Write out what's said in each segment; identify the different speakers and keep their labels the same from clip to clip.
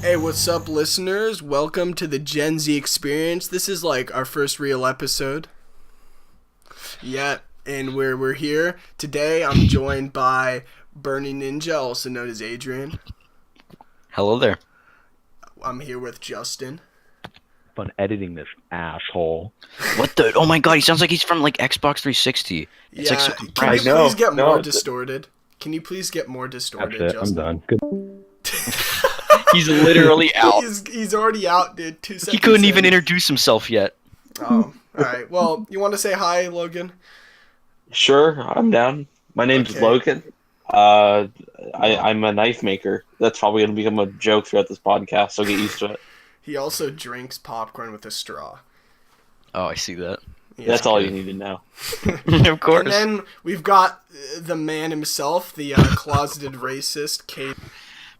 Speaker 1: Hey, what's up, listeners? Welcome to the Gen Z experience. This is like our first real episode. Yeah, and we're here. Today I'm joined by Bernie Ninja, also known as Adrian.
Speaker 2: Hello there.
Speaker 1: I'm here with Justin.
Speaker 3: Fun editing this asshole.
Speaker 2: What the? Oh my god, he sounds like he's from like Xbox 360. It's
Speaker 1: Yeah,
Speaker 2: like so
Speaker 1: can
Speaker 2: compressed.
Speaker 1: you please get more
Speaker 3: No.
Speaker 1: distorted? Can you please get more distorted,
Speaker 3: That's it. I'm
Speaker 1: Justin?
Speaker 3: done. Good.
Speaker 2: He's literally out.
Speaker 1: He's already out, dude. 2 seconds
Speaker 2: He couldn't even
Speaker 1: in.
Speaker 2: introduce himself yet.
Speaker 1: Oh, alright. Well, you want to say hi, Logan?
Speaker 4: Sure, I'm down. My name's
Speaker 1: Okay.
Speaker 4: Logan. I'm a knife maker. That's probably going to become a joke throughout this podcast, so get used to it.
Speaker 1: He also drinks popcorn with a straw.
Speaker 2: Oh, I see that.
Speaker 1: Yeah.
Speaker 4: That's all you need to know.
Speaker 2: Of course.
Speaker 1: And then we've got the man himself, the closeted racist, Kate.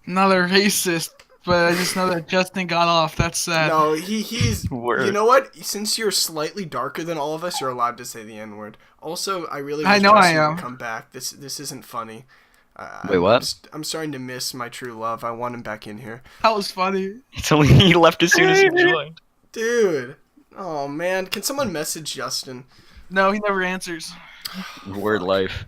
Speaker 5: Not a racist, but I just know that Justin got off. That's sad.
Speaker 1: No, he's.
Speaker 2: Word.
Speaker 1: You know what? Since you're slightly darker than all of us, you're allowed to say the N word. Also, I really wish
Speaker 5: I know I
Speaker 1: Justin would
Speaker 5: am.
Speaker 1: come back. This isn't funny.
Speaker 2: Wait, what?
Speaker 1: I'm starting to miss my true love. I want him back in here,
Speaker 5: That was funny.
Speaker 2: It's only he left as soon as he joined.
Speaker 1: dude. Oh man, can someone message Justin?
Speaker 5: No, he never answers.
Speaker 2: Word life.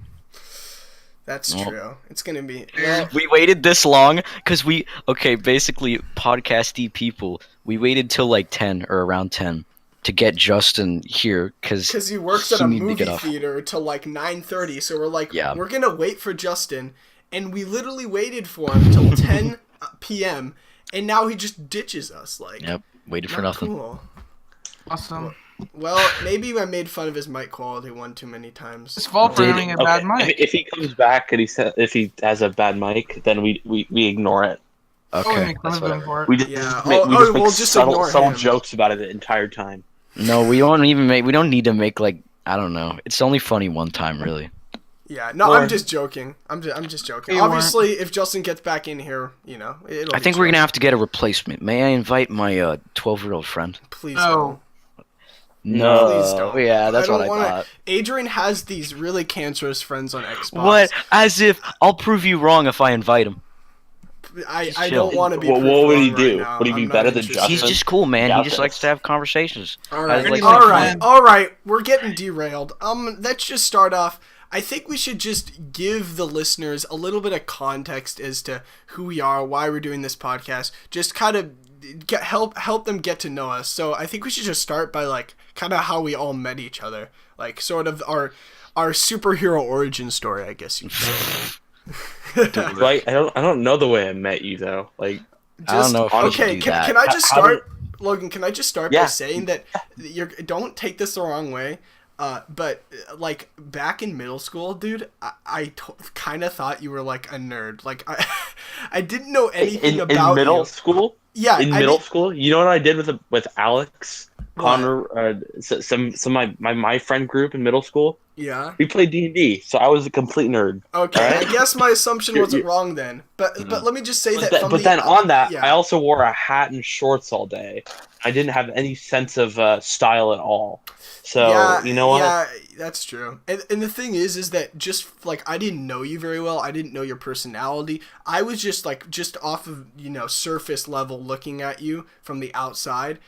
Speaker 1: That's
Speaker 2: Well.
Speaker 1: true. It's gonna be.
Speaker 2: We waited this long because basically podcasty people, we waited till like 10 or around 10 to get Justin here
Speaker 1: Because he works at a
Speaker 2: needed to
Speaker 1: movie
Speaker 2: get off.
Speaker 1: theater till like 9:30, so we're like,
Speaker 2: Yeah.
Speaker 1: we're gonna wait for Justin, and we literally waited for him till 10 p.m. and now he just ditches us. Like,
Speaker 2: Yep, waited for
Speaker 1: not
Speaker 2: nothing.
Speaker 1: cool.
Speaker 5: Awesome.
Speaker 1: Well, maybe I made fun of his mic quality one too many
Speaker 5: His
Speaker 1: times.
Speaker 5: fault for
Speaker 2: Dude,
Speaker 5: having a bad
Speaker 4: Okay,
Speaker 5: mic.
Speaker 4: If he comes back and if he has a bad mic, then we ignore it.
Speaker 5: Oh, we
Speaker 2: Okay,
Speaker 5: make fun
Speaker 2: that's
Speaker 5: of him
Speaker 2: whatever.
Speaker 5: for it.
Speaker 4: We just
Speaker 1: Yeah.
Speaker 4: make,
Speaker 1: Oh,
Speaker 4: we just
Speaker 1: oh,
Speaker 4: make
Speaker 1: we'll just
Speaker 4: subtle,
Speaker 1: ignore
Speaker 4: subtle
Speaker 1: him.
Speaker 4: jokes about it the entire time.
Speaker 2: No, we don't need to make like, I don't know. It's only funny one time, really.
Speaker 1: Yeah, no,
Speaker 4: Or-
Speaker 1: I'm just joking. I'm just joking.
Speaker 5: You weren't.
Speaker 1: Obviously, if Justin gets back in here, you know, it'll
Speaker 2: I
Speaker 1: be
Speaker 2: think we're
Speaker 1: chill.
Speaker 2: gonna have to get a replacement. May I invite my 12-year-old friend?
Speaker 1: Please
Speaker 5: No.
Speaker 1: don't.
Speaker 4: No.
Speaker 1: Please don't.
Speaker 2: Yeah, that's
Speaker 1: I
Speaker 2: what
Speaker 1: don't
Speaker 2: I
Speaker 1: wanna-
Speaker 2: thought.
Speaker 1: Adrian has these really cancerous friends on Xbox.
Speaker 2: What? As if I'll prove you wrong if I invite him.
Speaker 1: I
Speaker 2: chill.
Speaker 1: don't want to be.
Speaker 4: What
Speaker 1: proved
Speaker 4: would he
Speaker 1: wrong
Speaker 4: do?
Speaker 1: Right now.
Speaker 4: Would he be
Speaker 1: I'm not
Speaker 4: better than
Speaker 1: interested.
Speaker 4: Justin?
Speaker 2: He's just cool, man. He
Speaker 4: Doubt
Speaker 2: just
Speaker 4: this.
Speaker 2: likes to have conversations.
Speaker 1: All right,
Speaker 2: like
Speaker 1: all
Speaker 2: my
Speaker 1: right,
Speaker 5: friend.
Speaker 1: all right. We're getting derailed. Let's just start off. I think we should just give the listeners a little bit of context as to who we are, why we're doing this podcast. Just kind of help them get to know us. So I think we should just start by like kind of how we all met each other, like sort of our superhero origin story, I guess you could say.
Speaker 4: Like, I don't know the way I met you though. Like,
Speaker 2: I don't know if we should
Speaker 1: Okay,
Speaker 2: do
Speaker 1: can
Speaker 2: that.
Speaker 1: I just
Speaker 4: How
Speaker 1: start, Logan? Can I just start by
Speaker 4: Yeah.
Speaker 1: saying that don't take this the wrong way, but like back in middle school, dude, I kind of thought you were like a nerd. Like I didn't know anything
Speaker 4: in
Speaker 1: about
Speaker 4: middle
Speaker 1: you.
Speaker 4: school,
Speaker 1: Yeah,
Speaker 4: in
Speaker 1: I
Speaker 4: middle
Speaker 1: did-
Speaker 4: school, you know what I did with Alex,
Speaker 1: What?
Speaker 4: Connor, some of my friend group in middle school.
Speaker 1: Yeah.
Speaker 4: We played D&D, so I was a complete nerd.
Speaker 1: Okay,
Speaker 4: Alright.
Speaker 1: I guess my assumption
Speaker 4: You're-
Speaker 1: wasn't wrong then. But let me just say that.
Speaker 4: But,
Speaker 1: from
Speaker 4: but
Speaker 1: the-
Speaker 4: then on that,
Speaker 1: yeah.
Speaker 4: I also wore a hat and shorts all day. I didn't have any sense of style at all. So
Speaker 1: yeah,
Speaker 4: you know what?
Speaker 1: Yeah, that's true. And the thing is that just like I didn't know you very well. I didn't know your personality. I was just off of surface level looking at you from the outside.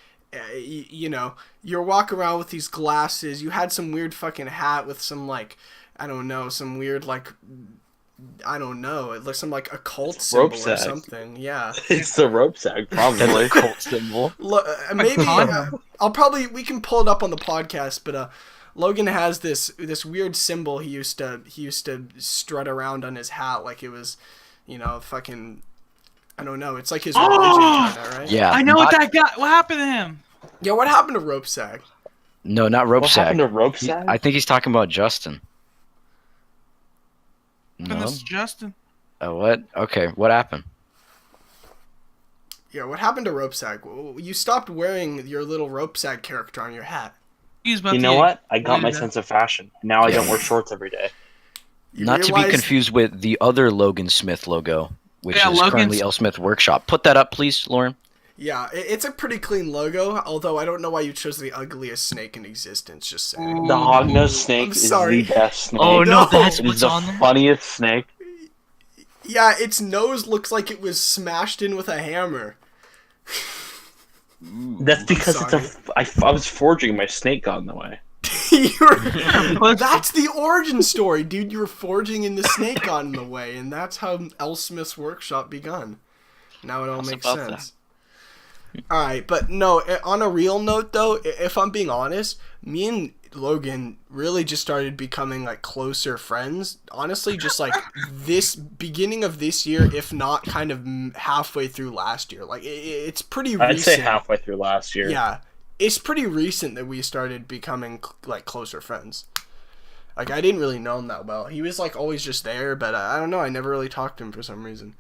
Speaker 1: You're walking around with these glasses. You had some weird fucking hat with some like I don't know, some weird like I don't know. It looks some like occult symbol
Speaker 4: Rope
Speaker 1: or
Speaker 4: sack.
Speaker 1: something. Yeah.
Speaker 4: It's the rope sack, probably.
Speaker 2: Cult symbol.
Speaker 1: Maybe
Speaker 5: condom.
Speaker 1: we can pull it up on the podcast, but Logan has this weird symbol he used to strut around on his hat like it was, fucking I don't know. It's like his religion kind of, right?
Speaker 2: Yeah.
Speaker 5: I know what that guy. What happened to him?
Speaker 1: Yeah, what happened to Rope Sack?
Speaker 2: No, not rope
Speaker 4: What
Speaker 2: sack.
Speaker 4: happened to rope sack?
Speaker 2: I think he's talking about Justin.
Speaker 5: And
Speaker 2: No.
Speaker 5: this is Justin.
Speaker 2: What? Okay. What happened?
Speaker 1: Yeah, what happened to Rope Sack? You stopped wearing your little Rope Sack character on your hat.
Speaker 5: He's about
Speaker 4: You
Speaker 5: to
Speaker 4: know
Speaker 5: get-
Speaker 4: what? I got my
Speaker 5: Yeah.
Speaker 4: sense of fashion. Now I don't wear shorts every day.
Speaker 1: You
Speaker 2: Not to be
Speaker 1: realized-
Speaker 2: confused with the other Logan Smith logo, which
Speaker 5: Yeah,
Speaker 2: is
Speaker 5: Logan's-
Speaker 2: currently L. Smith Workshop. Put that up, please, Lauren.
Speaker 1: Yeah, it's a pretty clean logo, although I don't know why you chose the ugliest snake in existence, just saying.
Speaker 4: The hognose snake
Speaker 1: I'm
Speaker 4: is
Speaker 1: sorry.
Speaker 4: the best snake.
Speaker 2: Oh,
Speaker 1: no,
Speaker 5: that's
Speaker 4: It is
Speaker 5: what's
Speaker 4: the
Speaker 5: on there?
Speaker 4: funniest snake.
Speaker 1: Yeah, its nose looks like it was smashed in with a hammer.
Speaker 4: That's because
Speaker 1: sorry.
Speaker 4: I was forging my snake got in the way.
Speaker 1: That's the origin story, dude. You were forging and the snake got in the way, and that's how L. Smith's workshop begun. Now it all
Speaker 2: How's
Speaker 1: makes
Speaker 2: about
Speaker 1: sense. Alright, but no, on a real note though, if I'm being honest, me and Logan really just started becoming like closer friends. Honestly, just like this beginning of this year, if not kind of halfway through last year. Like it's pretty recent.
Speaker 4: I'd say halfway through last year.
Speaker 1: Yeah, it's pretty recent that we started becoming like closer friends. Like I didn't really know him that well. He was like always just there, but I don't know. I never really talked to him for some reason.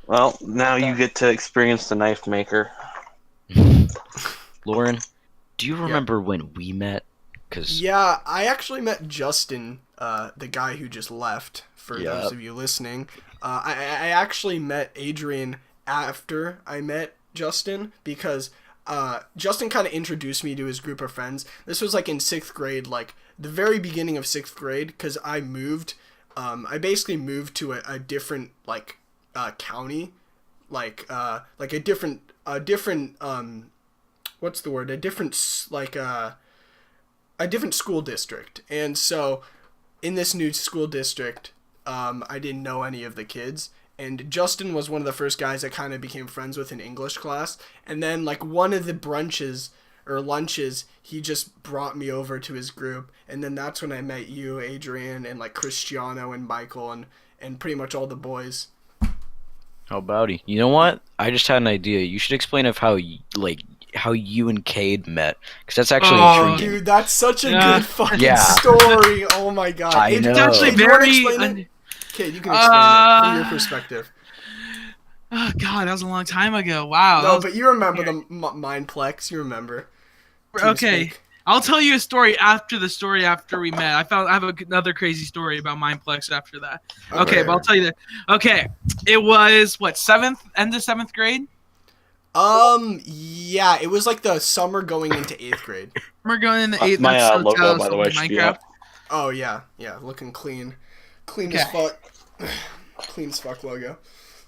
Speaker 4: Well, now you get to experience the knife maker.
Speaker 2: Lauren, do you remember when we met? Cause
Speaker 1: Yeah, I actually met Justin, the guy who just left. For those of you listening, I actually met Adrian after I met Justin because Justin kind of introduced me to his group of friends. This was like in 6th grade, like the very beginning of 6th grade, because I moved. I basically moved to a different like county, like a different what's the word? A different school district. And so in this new school district, I didn't know any of the kids. And Justin was one of the first guys I kind of became friends with in English class. And then like one of the brunches or lunches, he just brought me over to his group. And then that's when I met you, Adrian, and like Cristiano and Michael and pretty much all the boys.
Speaker 2: how about he? You know what? I just had an idea. You should explain of how you and Cade met, because that's actually intriguing.
Speaker 1: Dude, that's such a good fucking
Speaker 2: Yeah.
Speaker 1: story. Oh my god.
Speaker 2: I know.
Speaker 5: It's actually
Speaker 1: Do you want to
Speaker 5: very.
Speaker 1: explain it? Okay, you can explain it from your perspective.
Speaker 5: Oh god, that was a long time ago. Wow.
Speaker 1: No, but you remember the Mindplex. You remember.
Speaker 5: Okay.
Speaker 1: TeamSpeak.
Speaker 5: I'll tell you a story after we met. I have another crazy story about Mindplex after that. Okay, but I'll tell you that. Okay, it was what end of 7th grade.
Speaker 1: Yeah, it was like the summer going into 8th grade.
Speaker 5: We're going in the 8th.
Speaker 4: My
Speaker 5: that's so
Speaker 4: logo,
Speaker 5: jealous
Speaker 4: by the
Speaker 5: of
Speaker 4: way, should be up.
Speaker 1: Oh yeah, looking clean as fuck. Clean as fuck logo.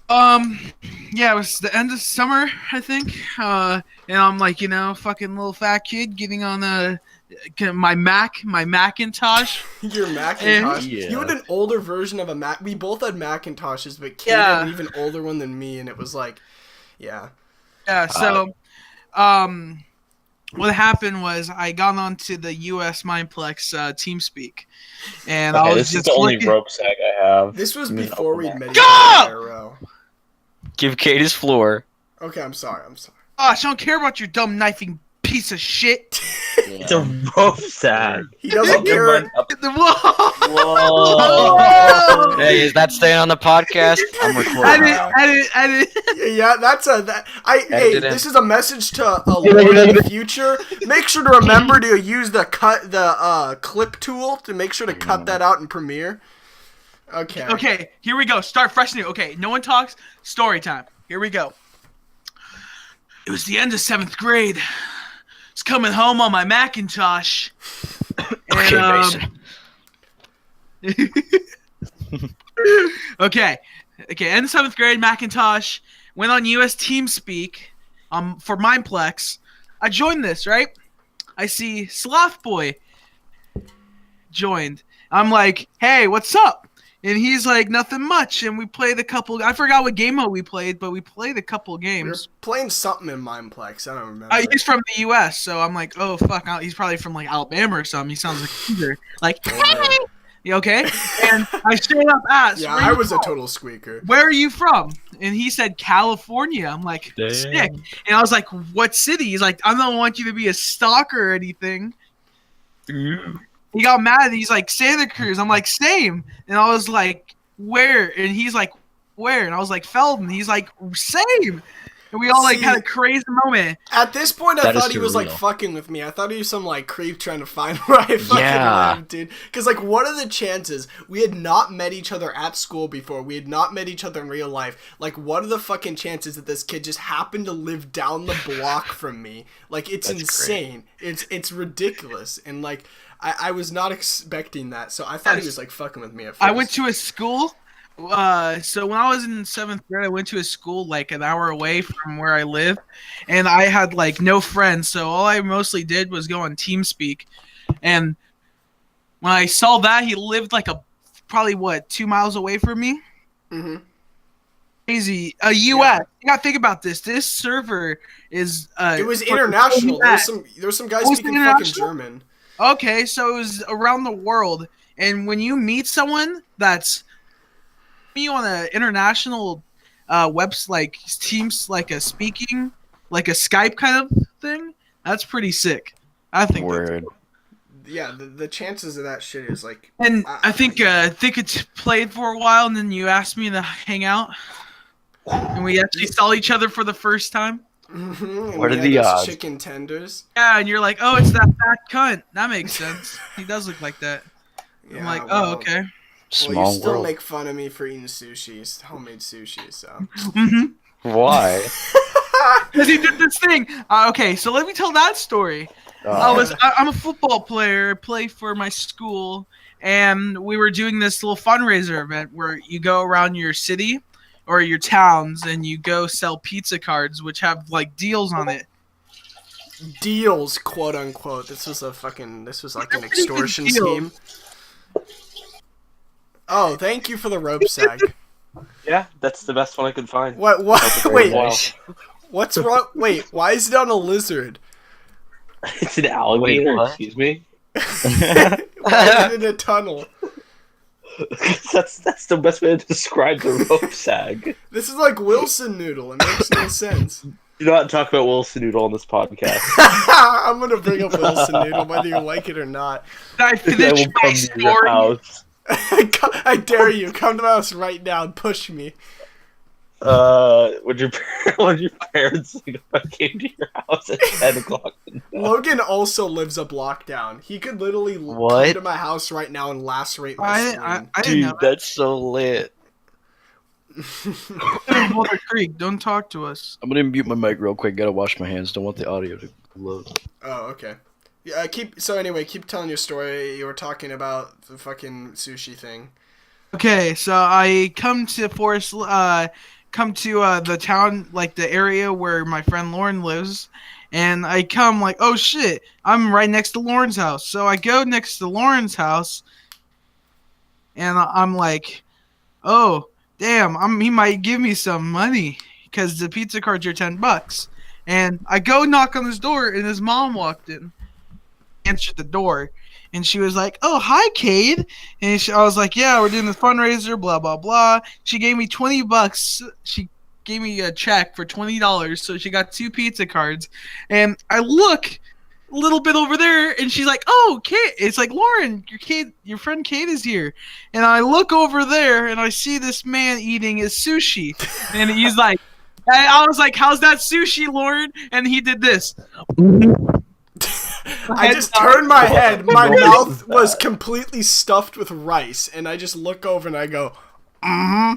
Speaker 5: Yeah, it was the end of summer, I think. And I'm like, fucking little fat kid getting on my Macintosh.
Speaker 1: Your Macintosh.
Speaker 2: Yeah.
Speaker 1: You had an older version of a Mac. We both had Macintoshes, but Kate had an even older one than me, and it was like, yeah.
Speaker 5: Yeah. So, what happened was I got onto the US Mindplex TeamSpeak, and I was
Speaker 4: this
Speaker 5: just
Speaker 4: is the only
Speaker 5: looking.
Speaker 4: rope sack I have.
Speaker 1: This was
Speaker 4: I'm gonna
Speaker 1: before
Speaker 4: open
Speaker 1: we'd
Speaker 4: that.
Speaker 1: met each
Speaker 5: Go!
Speaker 1: other in IRL.
Speaker 2: Give Cade his floor.
Speaker 1: Okay, I'm sorry.
Speaker 5: Gosh, I don't care about your dumb knifing piece of shit.
Speaker 4: It's a rope sack.
Speaker 1: He doesn't care.
Speaker 5: Whoa!
Speaker 2: Hey, is that staying on the podcast? I'm recording.
Speaker 5: Edit.
Speaker 1: Yeah, that's hey,
Speaker 2: Edit it in.
Speaker 1: this is a message to Lauren in the future. Make sure to remember to use the clip tool to make sure to cut that out in Premiere. Okay.
Speaker 5: Okay, here we go. Start fresh new. Okay, no one talks. Story time. Here we go. It was the end of 7th grade. I was coming home on my Macintosh.
Speaker 2: Okay, Mason.
Speaker 5: Okay, end of 7th grade, Macintosh. Went on US TeamSpeak for Mindplex. I joined this, right? I see Sloth Boy joined. I'm like, hey, what's up? And he's like, nothing much. And we played a couple. I forgot what game mode we played, but we played a couple
Speaker 1: We were
Speaker 5: games.
Speaker 1: playing something in Mindplex. I don't remember.
Speaker 5: He's from the U.S., so I'm like, oh fuck, he's probably from like Alabama or something. He sounds like a cougar. Like, hey, you okay? And I straight up asked,
Speaker 1: Yeah,
Speaker 5: "Where
Speaker 1: I
Speaker 5: you
Speaker 1: was a
Speaker 5: from?
Speaker 1: total squeaker.
Speaker 5: Where are you from?" And he said California. I'm like, sick. And I was like, what city? He's like, I don't want you to be a stalker or anything. He got mad. He's like, Santa Cruz. I'm like, same. And I was like, where? And he's like, where? And I was like, Felton. He's like, same. And we all like had a crazy moment.
Speaker 1: At this point, I
Speaker 2: That is
Speaker 1: thought he was like
Speaker 2: surreal.
Speaker 1: fucking with me. I thought he was some like creep trying to find where I fucking
Speaker 2: Yeah.
Speaker 1: lived, dude. Because like, what are the chances we had not met each other at school before? We had not met each other in real life. Like, what are the fucking chances that this kid just happened to live down the block from me? Like, it's
Speaker 2: That's
Speaker 1: insane. It's ridiculous. And like, I was not expecting that. So I thought he was like fucking with me at first.
Speaker 5: I went to a school So when I was in 7th grade, I went to a school like an hour away from where I live, and I had like no friends. So all I mostly did was go on TeamSpeak, and when I saw that he lived like probably 2 miles away from me.
Speaker 1: Mm-hmm.
Speaker 5: Crazy. US.
Speaker 1: Yeah.
Speaker 5: You gotta think about this. This server is
Speaker 1: It was
Speaker 5: for the
Speaker 1: international.
Speaker 5: US.
Speaker 1: There was some guys
Speaker 5: Oh, it's
Speaker 1: speaking fucking
Speaker 5: international?
Speaker 1: German.
Speaker 5: Okay, so it was around the world, and when you meet someone that's you on an international webs like Teams, like a speaking, like a Skype kind of thing, that's pretty sick. I think.
Speaker 2: Word.
Speaker 1: Yeah, the chances of that shit is like.
Speaker 5: And I think it's played for a while, and then you asked me to hang out, and we actually saw each other for the first time.
Speaker 1: Mm-hmm.
Speaker 2: What are the odds?
Speaker 1: Chicken tenders.
Speaker 5: Yeah, and you're like, oh, it's that fat cunt. That makes sense. He does look like that.
Speaker 1: Yeah,
Speaker 5: I'm like,
Speaker 1: well,
Speaker 5: oh, okay.
Speaker 1: Well,
Speaker 2: Small
Speaker 1: you still
Speaker 2: world.
Speaker 1: make fun of me for eating sushi, homemade sushi. So.
Speaker 5: Mm-hmm.
Speaker 2: Why?
Speaker 5: Because he did this thing. Okay, so let me tell that story. I'm a football player. I play for my school, and we were doing this little fundraiser event where you go around your city or your towns and you go sell pizza cards, which have like deals on it.
Speaker 1: Deals, quote unquote. This was like an extortion
Speaker 5: Deals.
Speaker 1: scheme. Oh, thank you for the rope sag.
Speaker 4: Yeah, that's the best one I could find.
Speaker 1: What?
Speaker 4: That's very
Speaker 1: Wait,
Speaker 4: nice.
Speaker 1: what's wrong? Wait, why is it on a lizard?
Speaker 4: It's an alligator.
Speaker 2: what?
Speaker 4: Excuse me.
Speaker 1: Why is it in a tunnel?
Speaker 4: that's the best way to describe the rope sag.
Speaker 1: This is like Wilson Noodle. It makes no sense.
Speaker 4: Do not talk about Wilson Noodle on this podcast.
Speaker 1: I'm gonna bring up Wilson Noodle whether you like it or not.
Speaker 5: I
Speaker 4: I
Speaker 5: finished
Speaker 4: will
Speaker 5: my
Speaker 4: come to your
Speaker 5: story.
Speaker 4: house.
Speaker 1: I dare you. Come to my house right now and push me.
Speaker 4: Would your parents think if I came to your house at 10 o'clock?
Speaker 1: Logan also lives a block down. He could literally come
Speaker 2: What?
Speaker 1: to my house right now and lacerate my spleen.
Speaker 5: I didn't know
Speaker 2: Dude, that's so lit.
Speaker 5: that. Boulder Creek, don't talk to us.
Speaker 2: I'm gonna mute my mic real quick. Gotta wash my hands. Don't want the audio to load.
Speaker 1: Oh, okay. Yeah, keep telling your story. You were talking about the fucking sushi thing.
Speaker 5: Okay, so I come to the town, like the area where my friend Lauren lives, and I come like, oh shit, I'm right next to Lauren's house. So I go next to Lauren's house, and I'm like, oh damn, he might give me some money because the pizza cards are $10. And I go knock on his door, and his mom walked in, answered the door. And she was like, oh, hi, Cade. And I was like, yeah, we're doing this fundraiser, blah, blah, blah. She gave me $20. She gave me a check for $20. So she got 2 pizza cards. And I look a little bit over there, and she's like, oh, Cade. It's like, Lauren, your friend Cade is here. And I look over there, and I see this man eating his sushi. And he's like, I was like, how's that sushi, Lauren? And he did this.
Speaker 1: I just turned my head. My mouth was completely stuffed with rice, and I just look over and I go, mm-hmm.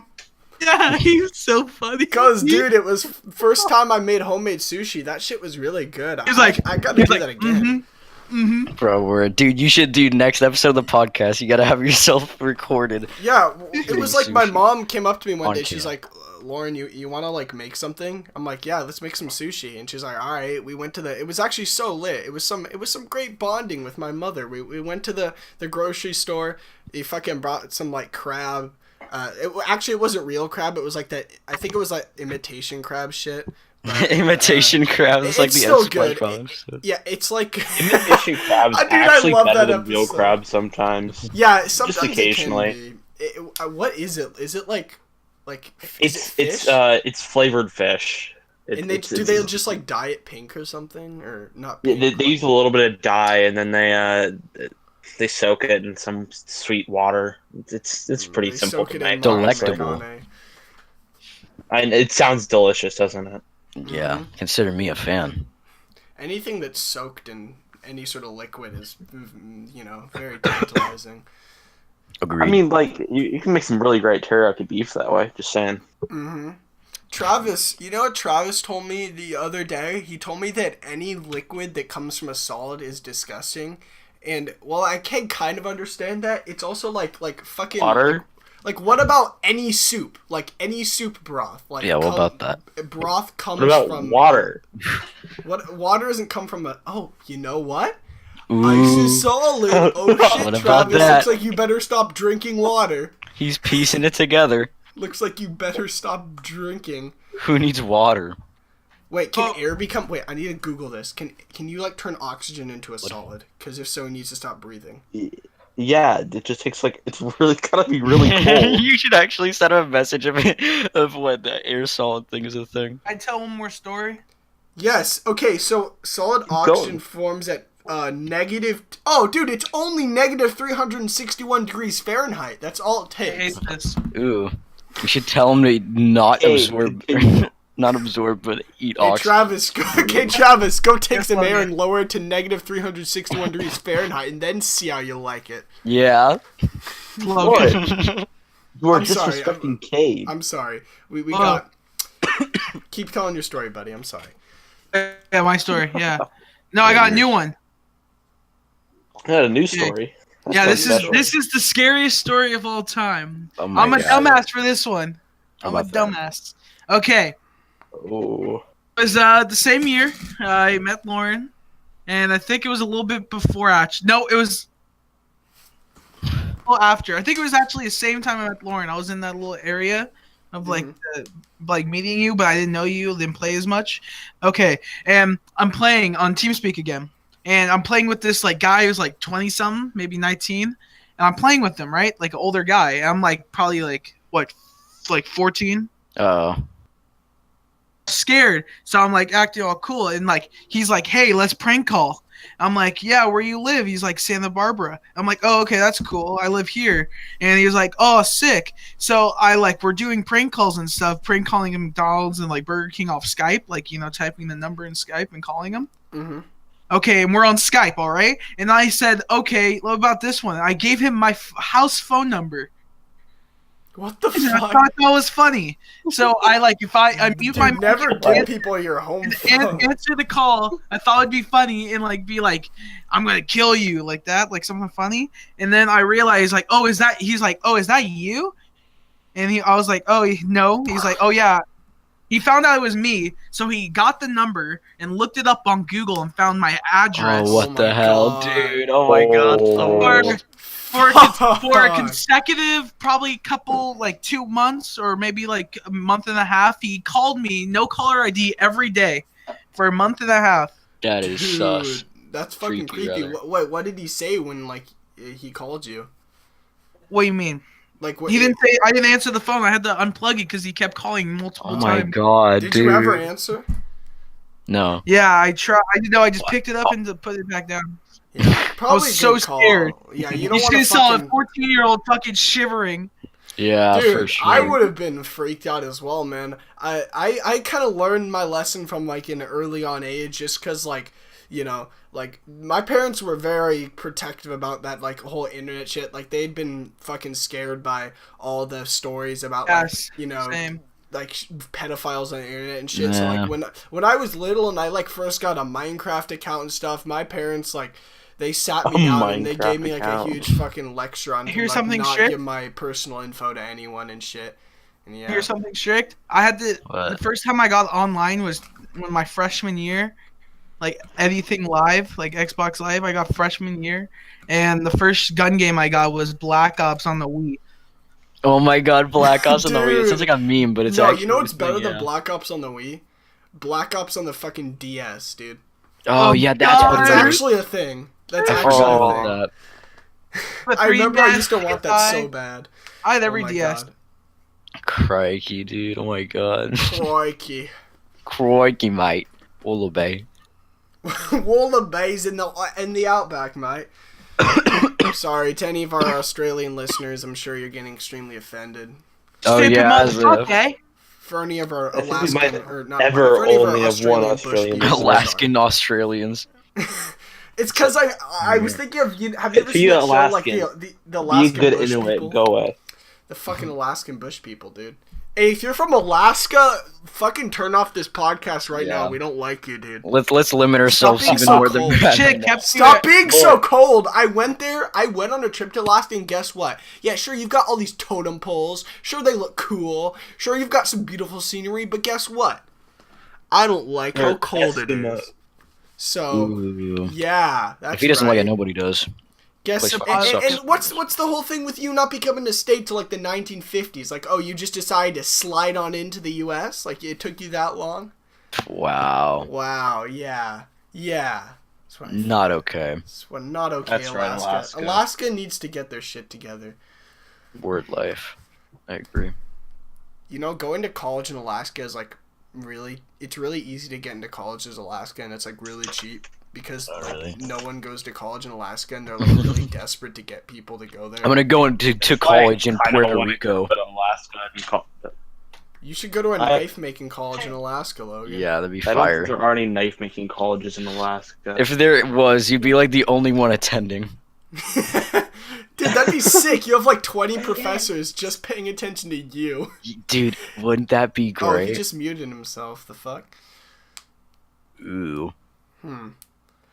Speaker 5: Yeah, he's so funny.
Speaker 1: Because, dude, it was first time I made homemade sushi. That shit was really good.
Speaker 5: He's like,
Speaker 1: I gotta do that again.
Speaker 2: Bro, dude, you should do next episode of the podcast. You gotta have yourself recorded.
Speaker 1: Yeah, it was like my
Speaker 2: Sushi.
Speaker 1: mom came up to me one
Speaker 2: On
Speaker 1: day. She's
Speaker 2: camera.
Speaker 1: like, Lauren, you want to like make something? I'm like, yeah, let's make some sushi. And she's like, all right. We went to it was actually so lit. It was some great bonding with my mother. We went to the grocery store. He fucking brought some like crab. It wasn't real crab. It was like that. I think it was like imitation crab shit. But,
Speaker 2: Imitation crab. It's like
Speaker 1: it's
Speaker 2: the
Speaker 1: still
Speaker 2: SpongeBob
Speaker 1: good.
Speaker 2: episode.
Speaker 1: yeah, it's like
Speaker 4: Imitation crab's
Speaker 1: Dude, I
Speaker 4: actually
Speaker 1: love
Speaker 4: better
Speaker 1: that
Speaker 4: than real
Speaker 1: episode.
Speaker 4: crab sometimes.
Speaker 1: yeah. Sometimes
Speaker 4: occasionally.
Speaker 1: It can be. What is it? Is it like is it fish?
Speaker 4: It's flavored fish.
Speaker 1: And they just like dye it pink or something, or not?
Speaker 4: Yeah,
Speaker 1: Pink,
Speaker 4: they use a little bit of dye and then they soak it in some sweet water. It's pretty
Speaker 1: they
Speaker 4: simple
Speaker 1: soak
Speaker 4: to
Speaker 1: it in
Speaker 4: make.
Speaker 2: Delectable.
Speaker 1: macaroni.
Speaker 4: And it sounds delicious, doesn't it?
Speaker 2: Yeah, consider me a fan.
Speaker 1: Anything that's soaked in any sort of liquid is, very tantalizing.
Speaker 2: Agreed.
Speaker 4: I mean, like you can make some really great teriyaki beef that way. Just saying.
Speaker 1: Mm-hmm. Travis, you know what Travis told me the other day? He told me that any liquid that comes from a solid is disgusting. And, well, I can kind of understand that. It's also like fucking...
Speaker 4: Water?
Speaker 1: Like, what about any soup? Like, any soup broth? Like,
Speaker 2: Yeah, what about that?
Speaker 1: Broth comes
Speaker 4: What about
Speaker 1: from
Speaker 4: water?
Speaker 1: What water doesn't come from a? Oh, you know what?
Speaker 2: Ooh,
Speaker 1: Ice is solid. Oh shit,
Speaker 2: What about
Speaker 1: Travis!
Speaker 2: that?
Speaker 1: Looks like you better stop drinking water.
Speaker 2: he's piecing it together.
Speaker 1: Looks like you better stop drinking.
Speaker 2: Who needs water?
Speaker 1: Wait, can
Speaker 5: Oh.
Speaker 1: air become? Wait, I need to Google this. Can you like turn oxygen into a solid? Because if so, he needs to stop breathing.
Speaker 4: Yeah, it just takes like it's really gotta be really cold.
Speaker 2: You should actually send him a message of what the air solid thing is a thing.
Speaker 5: I tell one more story.
Speaker 1: Yes. Okay. So solid oxygen forms at negative. Oh, dude, it's only negative 361 degrees Fahrenheit. That's all it
Speaker 5: I hate
Speaker 1: takes.
Speaker 5: this.
Speaker 2: Ooh, you should tell him to not
Speaker 4: Hey,
Speaker 2: absorb,
Speaker 4: continue.
Speaker 2: not absorb, but eat
Speaker 1: Hey,
Speaker 2: oxygen.
Speaker 1: Travis, go take
Speaker 5: Yes,
Speaker 1: some air
Speaker 5: Logan.
Speaker 1: and lower it to negative 361 degrees Fahrenheit, and then see how you like it.
Speaker 2: Yeah.
Speaker 5: Logan.
Speaker 4: What? You are
Speaker 1: I'm sorry,
Speaker 4: disrespecting Cade.
Speaker 1: I'm sorry. We
Speaker 5: Oh.
Speaker 1: got. Keep telling your story, buddy. I'm sorry.
Speaker 5: Yeah, my story. Yeah. No, I got a new one.
Speaker 4: I had a news story.
Speaker 5: Yeah,
Speaker 4: That's
Speaker 5: this
Speaker 4: special.
Speaker 5: is the scariest story of all time.
Speaker 2: Oh my
Speaker 5: I'm a
Speaker 2: God.
Speaker 5: dumbass for this one.
Speaker 2: How
Speaker 5: I'm a
Speaker 2: about that?
Speaker 5: dumbass. Okay.
Speaker 4: Oh.
Speaker 5: It was the same year I met Lauren, and I think it was a little bit before actually. No, it was well after. I think it was actually the same time I met Lauren. I was in that little area of like meeting you, but I didn't know you, didn't play as much. Okay, and I'm playing on TeamSpeak again, and I'm playing with this like guy who's like 20 something, maybe 19, and I'm playing with him, right? Like an older guy. And I'm like probably like what, like 14.
Speaker 2: Oh.
Speaker 5: Scared, so I'm like acting all cool, and like he's like, hey, let's prank call. I'm like, yeah, where you live? He's like, Santa Barbara. I'm like, oh, okay, that's cool, I live here. And he was like, oh, sick. So I like, we're doing prank calls and stuff, prank calling at McDonald's and like Burger King off Skype, like, you know, typing the number in Skype and calling them.
Speaker 1: Mm-hmm.
Speaker 5: Okay, and we're on Skype, all right. And I said, okay, what about this one? I gave him my house phone number.
Speaker 1: What the
Speaker 5: And I
Speaker 1: fuck?
Speaker 5: thought that was funny. So I like, if I mute
Speaker 1: Dude,
Speaker 5: my
Speaker 1: never
Speaker 5: mic
Speaker 1: give people your home
Speaker 5: and
Speaker 1: phone.
Speaker 5: answer the call. I thought it'd be funny and like be like, I'm gonna kill you, like that, like something funny. And then I realized like, oh, is that? He's like, oh, is that you? And I was like, oh no. He's like, oh yeah. He found out it was me, so he got the number and looked it up on Google and found my address.
Speaker 2: Oh, what
Speaker 1: Oh
Speaker 2: the
Speaker 1: my
Speaker 2: hell,
Speaker 1: God.
Speaker 2: dude? Oh my God.
Speaker 4: Oh.
Speaker 5: For
Speaker 1: Fuck.
Speaker 5: a consecutive, probably couple like 2 months or maybe like a month and a half, he called me, no caller ID, every day for a month and a half.
Speaker 2: That is sus.
Speaker 1: That's fucking
Speaker 2: Creepy,
Speaker 1: creepy.
Speaker 2: rather.
Speaker 1: What did he say when like he called you?
Speaker 5: What do you mean?
Speaker 1: Like what?
Speaker 5: He didn't say. I didn't answer the phone. I had to unplug it because he kept calling multiple
Speaker 2: Oh my
Speaker 5: times.
Speaker 2: God,
Speaker 1: Did
Speaker 2: dude.
Speaker 1: you ever answer?
Speaker 2: No.
Speaker 5: Yeah, I tried. I didn't know. I just picked it up and put it back down.
Speaker 1: Yeah, probably a
Speaker 5: so
Speaker 1: good call.
Speaker 5: scared.
Speaker 1: Yeah, you
Speaker 5: You
Speaker 1: don't
Speaker 5: should
Speaker 1: want
Speaker 5: have
Speaker 1: to
Speaker 5: saw a
Speaker 1: fucking.
Speaker 5: 14-year-old fucking shivering.
Speaker 2: Yeah,
Speaker 1: Dude,
Speaker 2: for sure.
Speaker 1: I would have been freaked out as well, man. I kind of learned my lesson from like an early on age, just because like, you know, like my parents were very protective about that like whole internet shit. Like they'd been fucking scared by all the stories about
Speaker 5: Yes,
Speaker 1: like, you know,
Speaker 5: same.
Speaker 1: like pedophiles on the internet and shit. So
Speaker 2: Yeah.
Speaker 1: like when I was little and I like first got a Minecraft account and stuff, my parents like they sat me
Speaker 4: A
Speaker 1: down and they
Speaker 4: Minecraft
Speaker 1: gave me like
Speaker 4: account.
Speaker 1: a huge fucking lecture on
Speaker 5: Here's
Speaker 1: like,
Speaker 5: something
Speaker 1: not
Speaker 5: strict.
Speaker 1: give my personal info to anyone and shit. And yeah.
Speaker 5: Here's something strict. I had to.
Speaker 2: What?
Speaker 5: The first time I got online was when my freshman year, like anything live, like Xbox Live. I got freshman year, and the first gun game I got was Black Ops on the Wii.
Speaker 2: Oh my God, Black Ops on the Wii. It
Speaker 1: Dude.
Speaker 2: sounds like a meme, but it's
Speaker 1: no,
Speaker 2: actually.
Speaker 1: you know what's
Speaker 2: a
Speaker 1: better
Speaker 2: thing,
Speaker 1: than
Speaker 2: yeah.
Speaker 1: Black Ops on the Wii? Black Ops on the fucking DS, dude.
Speaker 2: Oh
Speaker 5: Oh,
Speaker 2: yeah, that's
Speaker 5: God.
Speaker 2: what
Speaker 1: That's
Speaker 2: it is.
Speaker 1: actually a thing. That's
Speaker 2: I
Speaker 1: actually
Speaker 2: forgot
Speaker 1: a
Speaker 2: about
Speaker 1: thing.
Speaker 2: that.
Speaker 1: I remember I used to want that so bad.
Speaker 5: I had
Speaker 1: Oh
Speaker 5: every
Speaker 1: my
Speaker 5: DS.
Speaker 1: God.
Speaker 2: Crikey, dude. Oh my God.
Speaker 1: Crikey.
Speaker 2: Crikey, mate. Wallaby.
Speaker 1: Wallabies in the outback, mate. Sorry to any of our Australian listeners. I'm sure you're getting extremely offended.
Speaker 2: Oh
Speaker 5: Stupid
Speaker 2: yeah, as
Speaker 5: motherfucker,
Speaker 2: a
Speaker 5: eh?
Speaker 1: For any of our
Speaker 4: I think we
Speaker 1: Alaskan
Speaker 4: might
Speaker 1: or not
Speaker 4: ever
Speaker 1: for any of our
Speaker 4: only have one
Speaker 1: bush
Speaker 4: Australian
Speaker 1: people,
Speaker 4: listener.
Speaker 2: Alaskan Australians.
Speaker 1: It's because I was thinking of you. Have you ever
Speaker 4: For
Speaker 1: seen
Speaker 4: you
Speaker 1: that show like
Speaker 4: Alaskan,
Speaker 1: the
Speaker 4: Be a
Speaker 1: Alaskan
Speaker 4: good
Speaker 1: bush
Speaker 4: Inuit.
Speaker 1: people?
Speaker 4: Go away.
Speaker 1: The fucking Alaskan bush people, dude. Hey, if you're from Alaska, fucking turn off this podcast right
Speaker 2: Yeah.
Speaker 1: now. We don't like you, dude.
Speaker 2: Let's limit ourselves
Speaker 1: being
Speaker 2: even
Speaker 1: so
Speaker 2: more
Speaker 1: cold.
Speaker 2: than that.
Speaker 5: Shit kept
Speaker 1: Stop being so cold. I went there. I went on a trip to Alaska, and guess what? Yeah, sure, you've got all these totem poles. Sure, they look cool. Sure, you've got some beautiful scenery. But guess what? I don't like how cold it is. So,
Speaker 2: Ooh.
Speaker 1: yeah, that's
Speaker 2: If he doesn't
Speaker 1: right.
Speaker 2: like it, nobody does.
Speaker 1: Guess
Speaker 2: Place
Speaker 1: and,
Speaker 2: fucking
Speaker 1: and,
Speaker 2: sucks.
Speaker 1: and what's the whole thing with you not becoming a state till like the 1950s? Like, oh, you just decided to slide on into the U.S. Like it took you that long?
Speaker 2: Wow.
Speaker 1: Wow. Yeah. That's what
Speaker 2: Not okay.
Speaker 1: That's what not okay.
Speaker 4: That's right,
Speaker 1: Alaska.
Speaker 4: Alaska.
Speaker 1: Alaska needs to get their shit together.
Speaker 2: Word life. I agree.
Speaker 1: You know, going to college in Alaska is like it's really easy to get into college in Alaska, and it's like really cheap because
Speaker 2: Oh,
Speaker 1: like,
Speaker 2: really?
Speaker 1: no one goes to college in Alaska, and they're like really desperate to get people to go there.
Speaker 2: I'm gonna go into college in Puerto Rico.
Speaker 4: But Alaska and
Speaker 1: You should go to a knife making college in Alaska, Logan.
Speaker 2: Yeah, that'd be
Speaker 4: I don't think
Speaker 2: fire.
Speaker 4: there are any knife making colleges in Alaska.
Speaker 2: If there was, you'd be like the only one attending.
Speaker 1: Dude, that'd be sick. You have like 20 professors just paying attention to you.
Speaker 2: Dude, wouldn't that be
Speaker 1: Oh, he
Speaker 2: great?
Speaker 1: just muted himself. The fuck?
Speaker 2: Ooh.
Speaker 1: Hmm.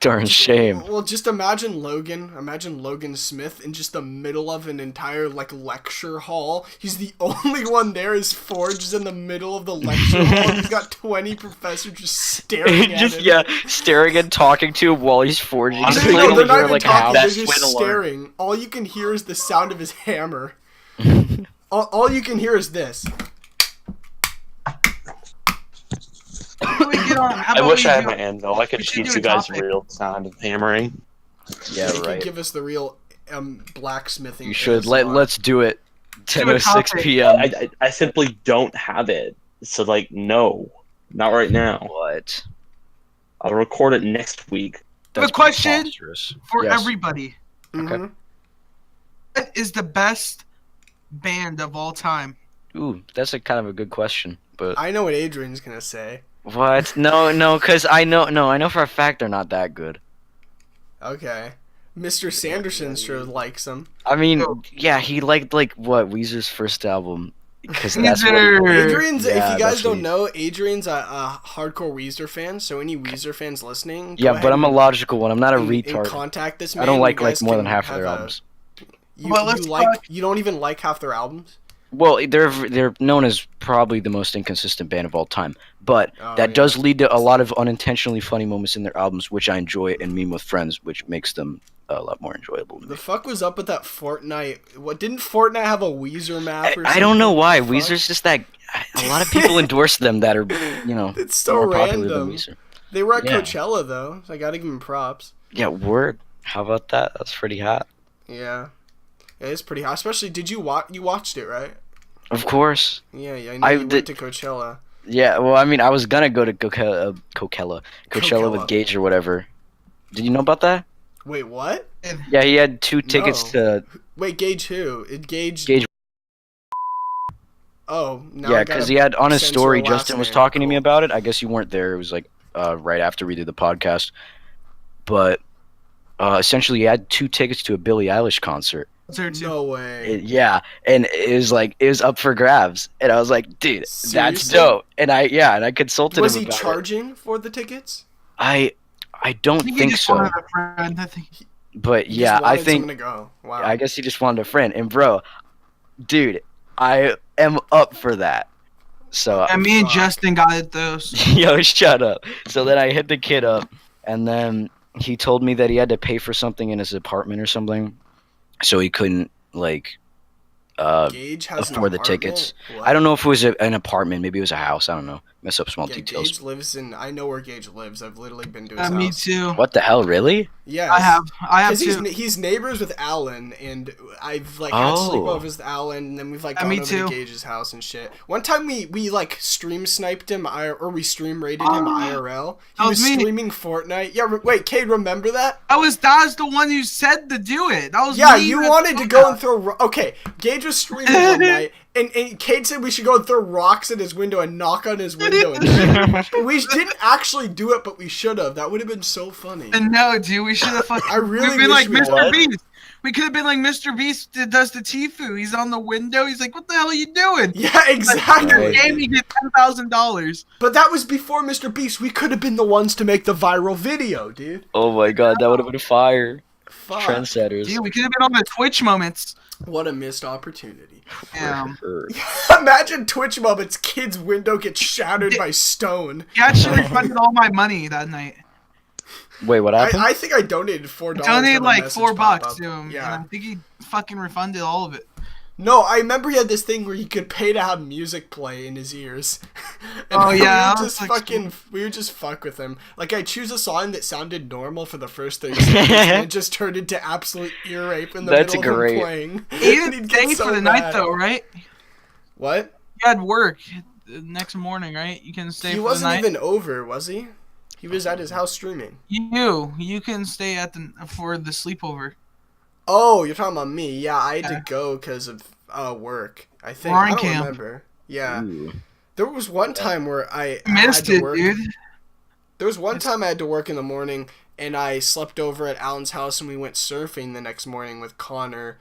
Speaker 2: Darn shame.
Speaker 1: Well, just imagine Logan Smith in just the middle of an entire like lecture hall. He's the only one there. His forge is in the middle of the lecture hall. And he's got 20 professors just staring at
Speaker 2: Just
Speaker 1: him.
Speaker 2: staring and talking to him while he's forging.
Speaker 1: No,
Speaker 2: You
Speaker 1: no,
Speaker 2: can
Speaker 1: no,
Speaker 2: literally
Speaker 1: they're not
Speaker 2: hear
Speaker 1: even
Speaker 2: like
Speaker 1: talking.
Speaker 2: half.
Speaker 1: They're
Speaker 4: That's
Speaker 1: just
Speaker 4: way to learn.
Speaker 1: staring. All you can hear is the sound of his hammer. all you can hear is this.
Speaker 4: I wish I had my anvil. I could
Speaker 5: we should
Speaker 4: teach
Speaker 5: do
Speaker 4: you
Speaker 5: a
Speaker 4: guys
Speaker 5: topic.
Speaker 4: real sound of hammering.
Speaker 2: Yeah,
Speaker 1: You
Speaker 2: right.
Speaker 1: can give us the real blacksmithing.
Speaker 2: You should.
Speaker 1: ASMR.
Speaker 2: Let's do it.
Speaker 5: Do a
Speaker 2: 10:06
Speaker 5: topic.
Speaker 2: p.m.
Speaker 4: I simply don't have it. So like, no, not right now.
Speaker 2: What?
Speaker 4: I'll record it next week.
Speaker 5: I have a question
Speaker 2: preposterous.
Speaker 5: for
Speaker 2: Yes.
Speaker 5: everybody.
Speaker 1: Mhm.
Speaker 5: What is the best band of all time?
Speaker 2: Ooh, that's a kind of a good question. But
Speaker 1: I know what Adrian's gonna say.
Speaker 2: what? No, because I know for a fact they're not that good.
Speaker 1: Okay. Mr. Sanderson sure likes him.
Speaker 2: I mean, yeah, he liked what Weezer's first album because that's what.
Speaker 5: Weezer.
Speaker 1: Adrian's, if
Speaker 2: Yeah,
Speaker 1: you guys
Speaker 2: that's
Speaker 1: don't
Speaker 2: what
Speaker 1: know, Adrian's a hardcore Weezer fan, so any Weezer fans listening, go
Speaker 2: Yeah,
Speaker 1: ahead
Speaker 2: but I'm a
Speaker 1: and-
Speaker 2: logical one. I'm not a
Speaker 1: and
Speaker 2: retard.
Speaker 1: contact this man.
Speaker 2: I don't
Speaker 1: You
Speaker 2: like
Speaker 1: guys
Speaker 2: more than
Speaker 1: can
Speaker 2: half of
Speaker 1: have
Speaker 2: their
Speaker 1: a-
Speaker 2: albums.
Speaker 5: Well, let's talk-
Speaker 1: You don't even like half their albums?
Speaker 2: Well, they're known as probably the most inconsistent band of all time, but
Speaker 1: Oh,
Speaker 2: that
Speaker 1: yeah.
Speaker 2: does lead to a lot of unintentionally funny moments in their albums, which I enjoy and meme with friends, which makes them a lot more enjoyable to
Speaker 1: The
Speaker 2: me.
Speaker 1: fuck was up with that Fortnite? What didn't Fortnite have a Weezer map or
Speaker 2: I don't know
Speaker 1: something?
Speaker 2: why
Speaker 1: The fuck?
Speaker 2: Weezer's just that. A lot of people endorse them that are
Speaker 1: It's so
Speaker 2: more popular than
Speaker 1: random.
Speaker 2: Weezer.
Speaker 1: They were at
Speaker 2: Yeah.
Speaker 1: Coachella though, so I gotta give them props.
Speaker 2: Yeah, word. How about that? That's pretty hot.
Speaker 1: Yeah, it is pretty hot. Especially, did you watch? You watched it, right?
Speaker 2: Of course.
Speaker 1: Yeah, I know
Speaker 2: I
Speaker 1: you went
Speaker 2: did-
Speaker 1: to Coachella.
Speaker 2: Yeah. Well, I mean, I was gonna go to Coachella
Speaker 1: Coachella.
Speaker 2: with Gage or whatever. Did you know about that?
Speaker 1: Wait, what?
Speaker 2: Yeah, he had 2 tickets
Speaker 1: No.
Speaker 2: to.
Speaker 1: Wait, Gage who? Gage.
Speaker 2: Gage-
Speaker 1: Oh, now
Speaker 2: Yeah,
Speaker 1: I
Speaker 2: because
Speaker 1: gotta
Speaker 2: he had on his
Speaker 1: censor
Speaker 2: story.
Speaker 1: a last
Speaker 2: Justin was
Speaker 1: name.
Speaker 2: talking to me
Speaker 1: Cool.
Speaker 2: about it. I guess you weren't there. It was like right after we did the podcast, but essentially, he had 2 tickets to a Billie Eilish concert.
Speaker 1: No way.
Speaker 2: Yeah, and it was up for grabs, and I was like, dude, that's
Speaker 1: Seriously?
Speaker 2: dope. And I consulted
Speaker 1: Was
Speaker 2: him
Speaker 1: he
Speaker 2: about it.
Speaker 1: charging for the tickets?
Speaker 2: I don't
Speaker 5: I think he
Speaker 2: think
Speaker 5: just
Speaker 2: so,
Speaker 5: wanted a friend. I think
Speaker 2: but
Speaker 1: He
Speaker 2: yeah,
Speaker 1: just
Speaker 2: I
Speaker 1: wanted
Speaker 2: think
Speaker 1: someone to go. Wow.
Speaker 2: I guess he just wanted a friend. And bro, dude, I am up for that. So
Speaker 5: and me and
Speaker 1: Fuck.
Speaker 5: Justin got it those.
Speaker 2: yo, shut up. So then I hit the kid up, and then he told me that he had to pay for something in his apartment or something, so he couldn't like
Speaker 1: Gage has an
Speaker 2: afford the
Speaker 1: apartment?
Speaker 2: tickets.
Speaker 1: What?
Speaker 2: I don't know if it was an apartment, maybe it was a house. I don't know. Mess up small
Speaker 1: Yeah,
Speaker 2: details.
Speaker 1: Gage lives in. I know where Gage lives. I've literally been to his house.
Speaker 5: Me too.
Speaker 2: What the hell, really?
Speaker 1: Yes.
Speaker 5: I have
Speaker 1: Because
Speaker 5: too.
Speaker 1: he's neighbors with Alan, and I've like
Speaker 2: Oh.
Speaker 1: had sleepovers with Alan, and then we've like gone
Speaker 5: me
Speaker 1: over
Speaker 5: too.
Speaker 1: to Gage's house and shit. One time we like stream sniped him, or we stream raided him IRL. He
Speaker 5: That
Speaker 1: was
Speaker 5: was me.
Speaker 1: streaming Fortnite. Yeah, wait, Cade, remember that?
Speaker 5: That was the one who said to do it. That was
Speaker 1: Yeah,
Speaker 5: me
Speaker 1: you
Speaker 5: that
Speaker 1: wanted to
Speaker 5: said
Speaker 1: go
Speaker 5: that.
Speaker 1: and throw. Okay, Gage was streaming one night, and Cade said we should go and throw rocks at his window and knock on his window. And shit. We didn't actually do it, but we should have. That would have been so funny.
Speaker 5: No, dude, we should have fucking.
Speaker 1: I really
Speaker 5: We've been
Speaker 1: wish
Speaker 5: like
Speaker 1: we
Speaker 5: Mr.
Speaker 1: had.
Speaker 5: Beast. We could have been like Mr. Beast that does the Tfue. He's on the window. He's like, "What the hell are you doing?"
Speaker 1: Yeah, exactly.
Speaker 5: Your game, you get $10,000.
Speaker 1: But that was before Mr. Beast. We could have been the ones to make the viral video, dude.
Speaker 2: Oh my god, that would have been fire.
Speaker 1: Fuck.
Speaker 2: Trendsetters.
Speaker 5: Dude, we could have been on the Twitch moments.
Speaker 1: What a missed opportunity.
Speaker 5: Damn.
Speaker 1: Imagine Twitch moments, kid's window gets shattered by stone.
Speaker 5: He actually refunded all my money that night.
Speaker 2: Wait, what happened?
Speaker 1: I think I donated $4.
Speaker 5: I donated
Speaker 1: when the
Speaker 5: like
Speaker 1: message
Speaker 5: $4
Speaker 1: popped up.
Speaker 5: to him.
Speaker 1: Yeah.
Speaker 5: And I think he fucking refunded all of it.
Speaker 1: No, I remember he had this thing where you could pay to have music play in his ears. And
Speaker 5: Oh, yeah,
Speaker 1: we
Speaker 5: that
Speaker 1: would
Speaker 5: was,
Speaker 1: just
Speaker 5: like,
Speaker 1: we would just fuck with him. Like I choose a song that sounded normal for the first 30 seconds, and it just turned into absolute ear rape in the
Speaker 2: That's
Speaker 1: middle
Speaker 2: great.
Speaker 1: of him playing.
Speaker 5: He
Speaker 1: And
Speaker 5: didn't
Speaker 1: he'd get
Speaker 5: stay
Speaker 1: so
Speaker 5: for the night
Speaker 1: mad.
Speaker 5: though, right?
Speaker 1: What?
Speaker 5: You had work the next morning, right? You can stay
Speaker 1: He
Speaker 5: for the
Speaker 1: wasn't
Speaker 5: night.
Speaker 1: even over, was he? He was at his house streaming.
Speaker 5: You can stay for the sleepover.
Speaker 1: Oh, you're talking about me? Yeah, I had
Speaker 5: Yeah.
Speaker 1: to go because of work. I think
Speaker 5: Roaring
Speaker 1: I don't
Speaker 5: camp.
Speaker 1: remember. Yeah,
Speaker 2: Ooh.
Speaker 1: there was one time where I
Speaker 5: Missed
Speaker 1: had to
Speaker 5: it,
Speaker 1: work.
Speaker 5: dude.
Speaker 1: There was one time I had to work in the morning, and I slept over at Alan's house, and we went surfing the next morning with Connor.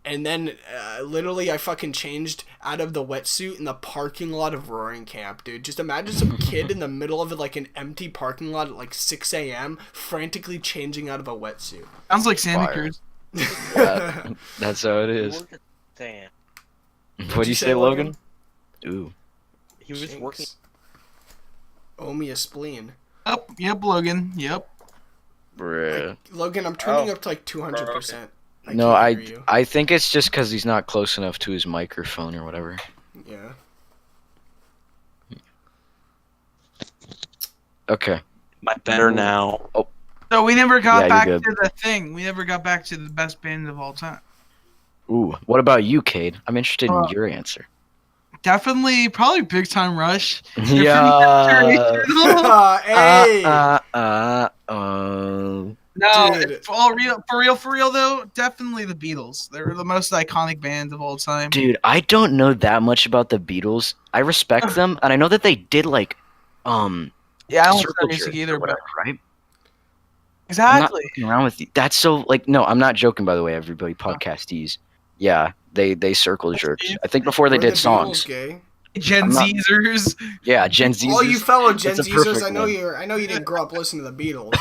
Speaker 1: And then literally I fucking changed out of the wetsuit in the parking lot of Roaring Camp, dude. Just imagine some kid in the middle of like an empty parking lot at like 6 a.m. frantically changing out of a wetsuit.
Speaker 5: Sounds like Santa
Speaker 2: Fire.
Speaker 5: Cruz.
Speaker 2: Yeah, that's how it is.
Speaker 4: Damn.
Speaker 2: What'd you say, Logan? Ooh.
Speaker 4: He was
Speaker 1: Jinx.
Speaker 4: working.
Speaker 1: Owe me a spleen.
Speaker 5: Yep, Logan. Yep.
Speaker 2: Bruh.
Speaker 1: Logan, I'm turning
Speaker 4: Oh.
Speaker 1: up to like 200%.
Speaker 2: No,
Speaker 1: can't hear you.
Speaker 2: I think it's just because he's not close enough to his microphone or whatever.
Speaker 1: Yeah.
Speaker 2: Okay.
Speaker 4: My better now.
Speaker 5: So we never got
Speaker 2: Yeah,
Speaker 5: back
Speaker 2: you're
Speaker 5: to
Speaker 2: good.
Speaker 5: the thing. We never got back to the best band of all time.
Speaker 2: Ooh. What about you, Cade? I'm interested in
Speaker 5: Uh,
Speaker 2: your answer.
Speaker 5: Definitely, probably Big Time Rush.
Speaker 2: Yeah.
Speaker 1: Hey!
Speaker 5: No,
Speaker 1: Dude.
Speaker 5: for real though, definitely the Beatles. They were the most iconic band of all time.
Speaker 2: Dude, I don't know that much about the Beatles. I respect them, and I know that they did like,
Speaker 5: Yeah, I don't
Speaker 2: Circle
Speaker 5: listen to music
Speaker 2: Jerk
Speaker 5: either,
Speaker 2: or
Speaker 5: but
Speaker 2: whatever, right? I'm not
Speaker 5: exactly.
Speaker 2: fucking around with you. That's so like no, I'm not joking. By the way, everybody, podcasties. Yeah, they circle jerks. I think before they
Speaker 1: Were
Speaker 2: did
Speaker 1: the
Speaker 2: songs.
Speaker 1: Beatles gay?
Speaker 5: Gen
Speaker 2: I'm not-
Speaker 5: Zers.
Speaker 2: Yeah, Gen Z.
Speaker 1: All you fellow Gen
Speaker 2: It's a
Speaker 1: Zers,
Speaker 2: perfect
Speaker 1: I know
Speaker 2: one.
Speaker 1: I know you didn't grow up listening to the Beatles.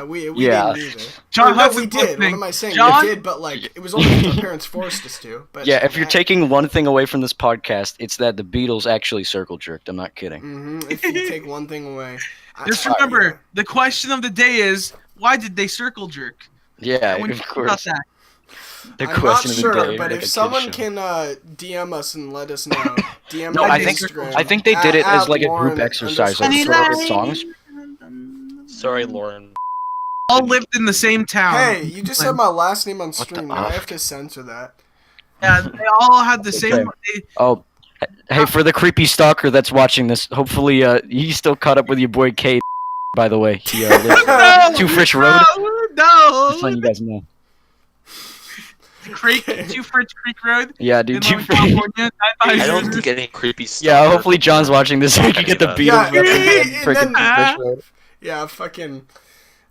Speaker 1: We
Speaker 2: Yeah.
Speaker 1: didn't either.
Speaker 5: John
Speaker 1: Or, no,
Speaker 5: Hudson's
Speaker 1: we did. What
Speaker 5: listening.
Speaker 1: am I saying?
Speaker 5: John-
Speaker 1: We did, but like it was only because our parents forced us to. But
Speaker 2: Yeah, if you're taking one thing away from this podcast, it's that the Beatles actually circle jerked. I'm not kidding.
Speaker 1: If you take one thing away,
Speaker 5: Just
Speaker 1: I-
Speaker 5: remember, the question of the day is, why did they circle jerk?
Speaker 2: Yeah,
Speaker 5: When you
Speaker 2: of
Speaker 5: think about
Speaker 2: course.
Speaker 5: that.
Speaker 2: The
Speaker 1: I'm
Speaker 2: question
Speaker 1: not
Speaker 2: of
Speaker 1: sure,
Speaker 2: the day.
Speaker 1: but
Speaker 2: like a
Speaker 1: if
Speaker 2: kid's
Speaker 1: someone
Speaker 2: show.
Speaker 1: can DM us and let us know, DM
Speaker 2: No,
Speaker 1: me on
Speaker 2: I think
Speaker 1: Instagram.
Speaker 2: they did it as
Speaker 1: at
Speaker 2: like a group
Speaker 1: Lauren
Speaker 2: exercise, like
Speaker 1: underscore
Speaker 2: circle
Speaker 1: Sorrel.
Speaker 2: songs.
Speaker 4: Sorry, Lauren.
Speaker 5: All lived in the same town.
Speaker 1: Hey, you just said my last name on
Speaker 2: What the
Speaker 1: stream. Now I
Speaker 2: fuck?
Speaker 1: have to censor that.
Speaker 5: Yeah, they all had the same.
Speaker 2: Okay. Oh, hey, for the creepy stalker that's watching this, hopefully he's still caught up with your boy Kate. By the way, he lives
Speaker 5: No,
Speaker 2: Two Fish Road.
Speaker 5: No,
Speaker 2: Just letting you guys know.
Speaker 5: Creek, Two French Creek Road.
Speaker 2: Yeah,
Speaker 5: In
Speaker 2: dude. Two
Speaker 5: Northern
Speaker 2: Fish.
Speaker 5: California.
Speaker 4: I don't think any creepy stuff.
Speaker 2: Yeah, hopefully John's watching this. So he can get the
Speaker 4: Yeah.
Speaker 2: Beatles
Speaker 1: Yeah,
Speaker 2: reference on
Speaker 1: and
Speaker 2: freaking
Speaker 1: then-
Speaker 2: Two Fish Road.
Speaker 1: Yeah, fucking.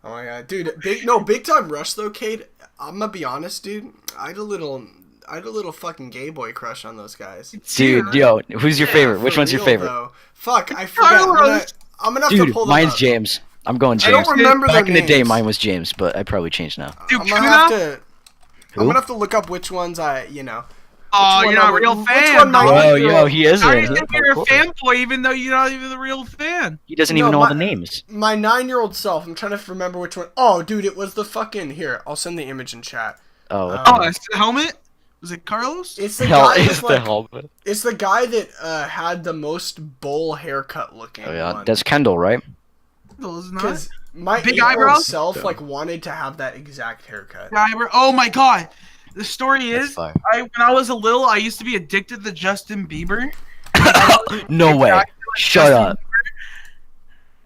Speaker 1: Oh my god, dude. Big Time Rush though, Kate. I'm gonna be honest, dude. I had a little fucking gay boy crush on those guys.
Speaker 2: Dude, yo, who's your favorite?
Speaker 1: For
Speaker 2: Which one's your
Speaker 1: real,
Speaker 2: favorite?
Speaker 1: Though. Fuck, I forget.
Speaker 5: Carlos.
Speaker 1: I'm gonna have to
Speaker 2: Dude,
Speaker 1: pull them
Speaker 2: mine's
Speaker 1: up.
Speaker 2: James. I'm going
Speaker 1: I don't
Speaker 2: James.
Speaker 1: remember
Speaker 2: Back
Speaker 1: their
Speaker 2: in the day,
Speaker 1: names.
Speaker 2: mine was James, but I probably changed now.
Speaker 5: Dude,
Speaker 1: I'm gonna have
Speaker 5: Tuna?
Speaker 1: to.
Speaker 2: Who?
Speaker 1: I'm gonna have to look up which ones Which
Speaker 5: Oh,
Speaker 1: one
Speaker 5: you're not
Speaker 1: I
Speaker 5: a
Speaker 1: would-
Speaker 5: real
Speaker 1: which
Speaker 5: fan.
Speaker 1: one might-
Speaker 5: dog.
Speaker 2: Whoa, yo, he is
Speaker 5: How do
Speaker 2: in.
Speaker 5: you think you're a fanboy even though you're not even the real fan?
Speaker 2: He doesn't
Speaker 1: No,
Speaker 2: even know all
Speaker 1: my-
Speaker 2: the names.
Speaker 1: My 9-year-old self. I'm trying to remember which one. Oh, dude, it was the fucking. Here, I'll send the image in chat.
Speaker 2: Oh, what
Speaker 5: Oh, it's the helmet? Was it Carlos?
Speaker 1: It's
Speaker 2: the
Speaker 1: the
Speaker 2: hell
Speaker 1: guy.
Speaker 2: is
Speaker 1: With,
Speaker 2: the
Speaker 1: like,
Speaker 2: helmet?
Speaker 1: It's the guy that had the most bowl haircut looking.
Speaker 2: Oh yeah,
Speaker 1: one.
Speaker 2: that's Kendall, right?
Speaker 5: No, it's not.
Speaker 1: Because my
Speaker 5: Big
Speaker 1: 8-year-old
Speaker 5: eyebrows?
Speaker 1: self like wanted to have that exact haircut.
Speaker 5: Oh my god. The story
Speaker 2: That's
Speaker 5: is,
Speaker 2: fire.
Speaker 5: when I was a little, I used to be addicted to Justin Bieber.
Speaker 2: No way. Shut up.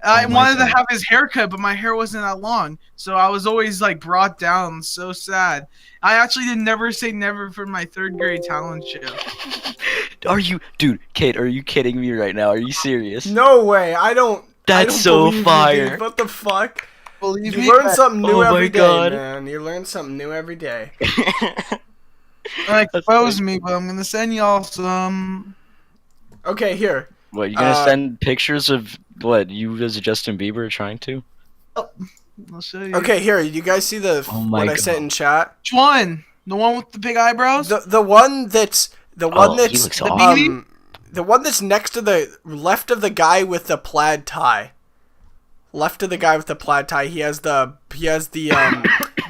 Speaker 5: I
Speaker 2: Oh my
Speaker 5: wanted to
Speaker 2: God.
Speaker 5: have his haircut, but my hair wasn't that long, so I was always like brought down. So sad. I actually did Never Say Never for my 3rd grade talent show.
Speaker 2: Are you, dude, Kate? Are you kidding me right now? Are you serious?
Speaker 1: No way. I don't.
Speaker 2: That's
Speaker 1: I don't
Speaker 2: so
Speaker 1: believe you,
Speaker 2: fire.
Speaker 1: dude. What the fuck?
Speaker 5: believe
Speaker 1: You
Speaker 5: me?
Speaker 1: learn something new
Speaker 2: Oh my
Speaker 1: every day,
Speaker 2: God.
Speaker 1: man. You learn something new every day.
Speaker 5: Expose me, but I'm gonna send y'all some.
Speaker 1: Okay, here.
Speaker 2: What, you gonna
Speaker 1: Uh,
Speaker 2: send pictures of what you as Justin Bieber trying to?
Speaker 5: I'll show you.
Speaker 1: Okay, here. You guys see
Speaker 2: Oh my
Speaker 1: what I
Speaker 2: God.
Speaker 1: sent in chat?
Speaker 5: Which one? The one with the big eyebrows?
Speaker 1: The one that's
Speaker 2: Oh, he looks
Speaker 5: The
Speaker 2: awesome.
Speaker 5: beanie?
Speaker 1: the one that's next to the left of the guy with the plaid tie. Left of the guy with the plaid tie, he has the